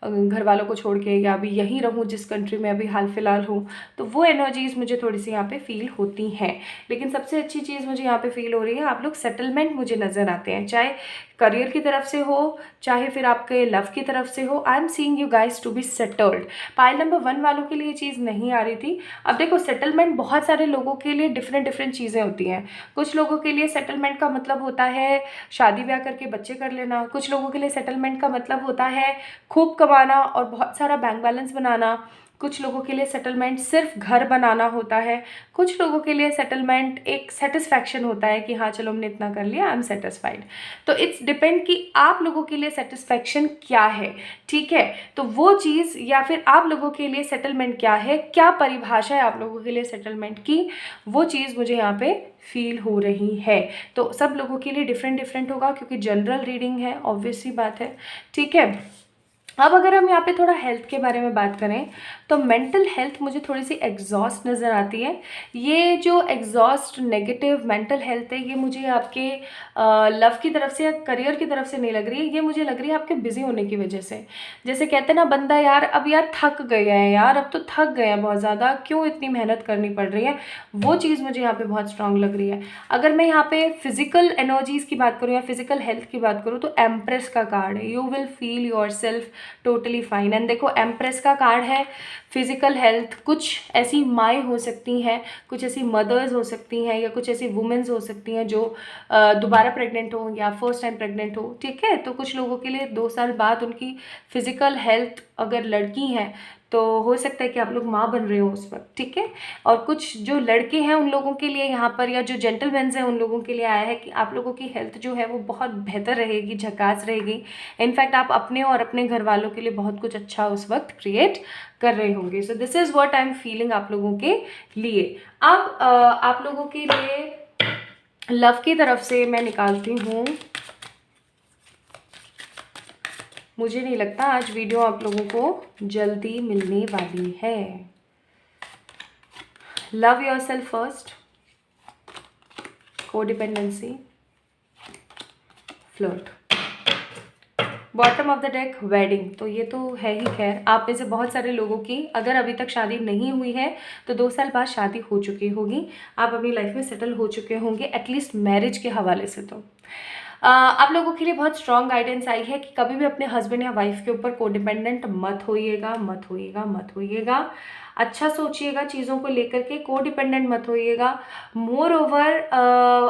घर वालों को छोड़ के, या अभी यहीं रहूं जिस कंट्री में अभी हाल फिलहाल हूँ। तो वो एनर्जीज़ मुझे थोड़ी सी यहाँ पे फील होती हैं। लेकिन सबसे अच्छी चीज़ मुझे यहाँ पे फील हो रही है, आप लोग सेटलमेंट मुझे नज़र आते हैं, चाहे करियर की तरफ से हो चाहे फिर आपके लव की तरफ से हो। I am seeing you guys to be settled. Pile number 1 वालों के लिए चीज़ नहीं आ रही थी। अब देखो सेटलमेंट बहुत सारे लोगों के लिए डिफरेंट चीज़ें होती हैं। कुछ लोगों के लिए सेटलमेंट का मतलब होता है शादी ब्याह करके बच्चे कर लेना, कुछ लोगों के लिए सेटलमेंट का मतलब होता है खूब कमाना और बहुत सारा बैंक बैलेंस बनाना, कुछ लोगों के लिए सेटलमेंट सिर्फ घर बनाना होता है, कुछ लोगों के लिए सेटलमेंट एक सेटिस्फैक्शन होता है कि हाँ चलो हमने इतना कर लिया, आई एम सेटिस्फाइड। तो इट्स डिपेंड कि आप लोगों के लिए सेटिस्फैक्शन क्या है, ठीक है, तो वो चीज़, या फिर आप लोगों के लिए सेटलमेंट क्या है, क्या परिभाषा है आप लोगों के लिए सेटलमेंट की, वो चीज़ मुझे यहाँ पे फील हो रही है। तो सब लोगों के लिए डिफरेंट होगा क्योंकि जनरल रीडिंग है, ऑब्वियस सी बात है, ठीक है। अब अगर हम यहाँ पे थोड़ा हेल्थ के बारे में बात करें तो मेंटल हेल्थ मुझे थोड़ी सी एग्जॉस्ट नज़र आती है। ये जो एग्जॉस्ट नेगेटिव मेंटल हेल्थ है, ये मुझे आपके लव की तरफ से या करियर की तरफ से नहीं लग रही है, ये मुझे लग रही है आपके बिजी होने की वजह से। जैसे कहते हैं ना बंदा यार अब यार थक गया है, यार अब तो थक गए हैं बहुत ज़्यादा, क्यों इतनी मेहनत करनी पड़ रही है, वो चीज़ मुझे यहाँ पे बहुत स्ट्रांग लग रही है। अगर मैं यहाँ पे फिजिकल एनर्जीज़ की बात करूँ या फिजिकल हेल्थ की बात करूँ तो एम्प्रेस का कार्ड है, you will feel your self totally fine. And देखो एम्प्रेस का कार्ड है, फिज़िकल हेल्थ, कुछ ऐसी माएँ हो सकती हैं, कुछ ऐसी मदर्स हो सकती हैं या कुछ ऐसी वुमेन्स हो सकती हैं जो दोबारा प्रेग्नेंट हो या फर्स्ट टाइम प्रेग्नेंट हो, ठीक है। तो कुछ लोगों के लिए 2 साल बाद उनकी फिज़िकल हेल्थ, अगर लड़की हैं तो हो सकता है कि आप लोग माँ बन रहे हो उस वक्त, ठीक है। और कुछ जो लड़के हैं उन लोगों के लिए यहाँ पर, या जो जेंटलमैन्स हैं उन लोगों के लिए आया है कि आप लोगों की हेल्थ जो है वो बहुत बेहतर रहेगी, झकास रहेगी। इनफैक्ट आप अपने और अपने घर वालों के लिए बहुत कुछ अच्छा उस वक्त क्रिएट कर रहे होंगे। So this is what I am feeling आप लोगों के लिए। अब आप लोगों के लिए लव की तरफ से मैं निकालती हूँ। मुझे नहीं लगता आज वीडियो आप लोगों को जल्दी मिलने वाली है। Love yourself first, codependency, flirt, bottom of the deck wedding. तो ये तो है ही, खैर आप में से बहुत सारे लोगों की अगर अभी तक शादी नहीं हुई है तो 2 साल बाद शादी हो चुकी होगी, आप अपनी लाइफ में सेटल हो चुके होंगे, एटलीस्ट मैरिज के हवाले से। तो आप लोगों के लिए बहुत स्ट्रॉन्ग गाइडेंस आई है कि कभी भी अपने हस्बैंड या वाइफ के ऊपर कोडिपेंडेंट मत होइएगा, मत होइएगा, मत होइएगा। अच्छा सोचिएगा चीज़ों को लेकर के, कोडिपेंडेंट मत होइएगा। मोर ओवर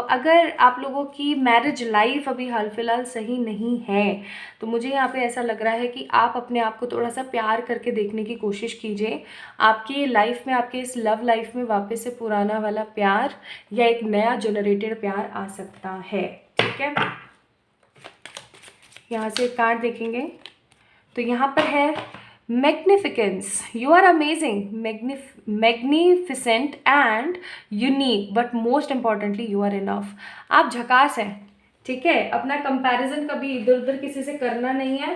अगर आप लोगों की मैरिज लाइफ अभी हाल फिलहाल सही नहीं है तो मुझे यहाँ पे ऐसा लग रहा है कि आप अपने आप को थोड़ा सा प्यार करके देखने की कोशिश कीजिए। आपकी लाइफ में, आपके इस लव लाइफ में वापस से पुराना वाला प्यार या एक नया जनरेटेड प्यार आ सकता है, ठीक है। यहाँ से एक कार्ड देखेंगे तो यहाँ पर है magnificence. You are amazing, magnificent and unique, but most importantly you are enough. आप झकास हैं, ठीक है। अपना कंपैरिजन कभी इधर उधर किसी से करना नहीं है,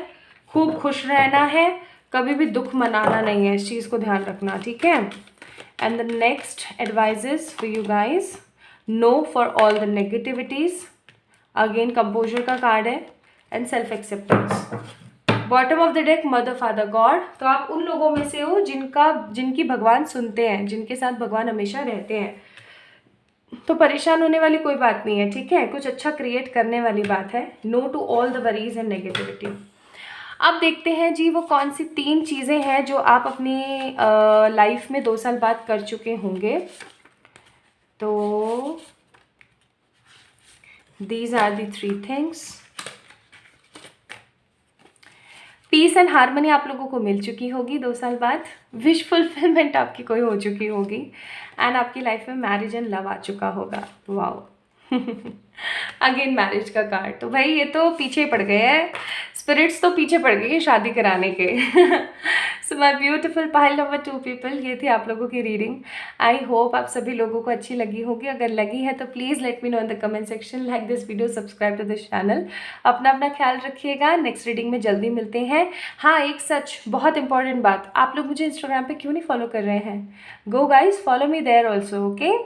खूब खुश रहना है, कभी भी दुख मनाना नहीं है, इस चीज़ को ध्यान रखना, ठीक है। And the next advices for you guys, no for all the negativities, again composure का कार्ड है, and self acceptance. Bottom of the deck mother father god. तो आप उन लोगों में से हो जिनकी भगवान सुनते हैं, जिनके साथ भगवान हमेशा रहते हैं, तो परेशान होने वाली कोई बात नहीं है, ठीक है। कुछ अच्छा क्रिएट करने वाली बात है। No to all the worries and negativity. अब देखते हैं जी वो कौन सी 3 चीज़ें हैं जो आप अपनी लाइफ में 2 साल बाद कर चुके होंगे। तो these are the 3 things. Peace and harmony आप लोगों को मिल चुकी होगी 2 साल बाद, विश फुलफिलमेंट आपकी कोई हो चुकी होगी, एंड आपकी लाइफ में मैरिज एंड लव आ चुका होगा। वाओ अगेन मैरिज का कार्ड। तो भाई ये तो पीछे पड़ गए हैं, स्पिरिट्स तो पीछे पड़ गई है शादी कराने के। So my beautiful pile number 2 people, ये थी आप लोगों की रीडिंग। आई होप आप सभी लोगों को अच्छी लगी होगी। अगर लगी है तो please let me know in the comment section, like this video, subscribe to this channel. अपना ख्याल रखिएगा, नेक्स्ट रीडिंग में जल्दी मिलते हैं। हाँ, एक सच बहुत इंपॉर्टेंट बात, आप लोग मुझे इंस्टाग्राम पे क्यों नहीं फॉलो कर रहे हैं? Go guys follow me there also, okay,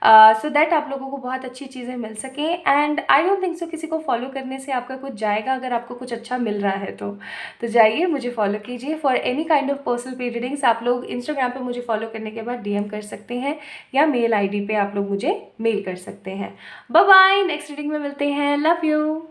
so that आप लोगों को बहुत अच्छी चीज़ें मिल सकें। And I don't think so किसी को फॉलो करने से आपका कुछ जाएगा, अगर आपको कुछ अच्छा मिल रहा है तो जाइए मुझे फॉलो कीजिए। For any kind of personal पे रीडिंग्स आप लोग इंस्टाग्राम पे मुझे फॉलो करने के बाद DM कर सकते हैं, या मेल ID पे आप लोग मुझे मेल कर सकते हैं। बाय बाय, नेक्स्ट रीडिंग में मिलते हैं। Love you.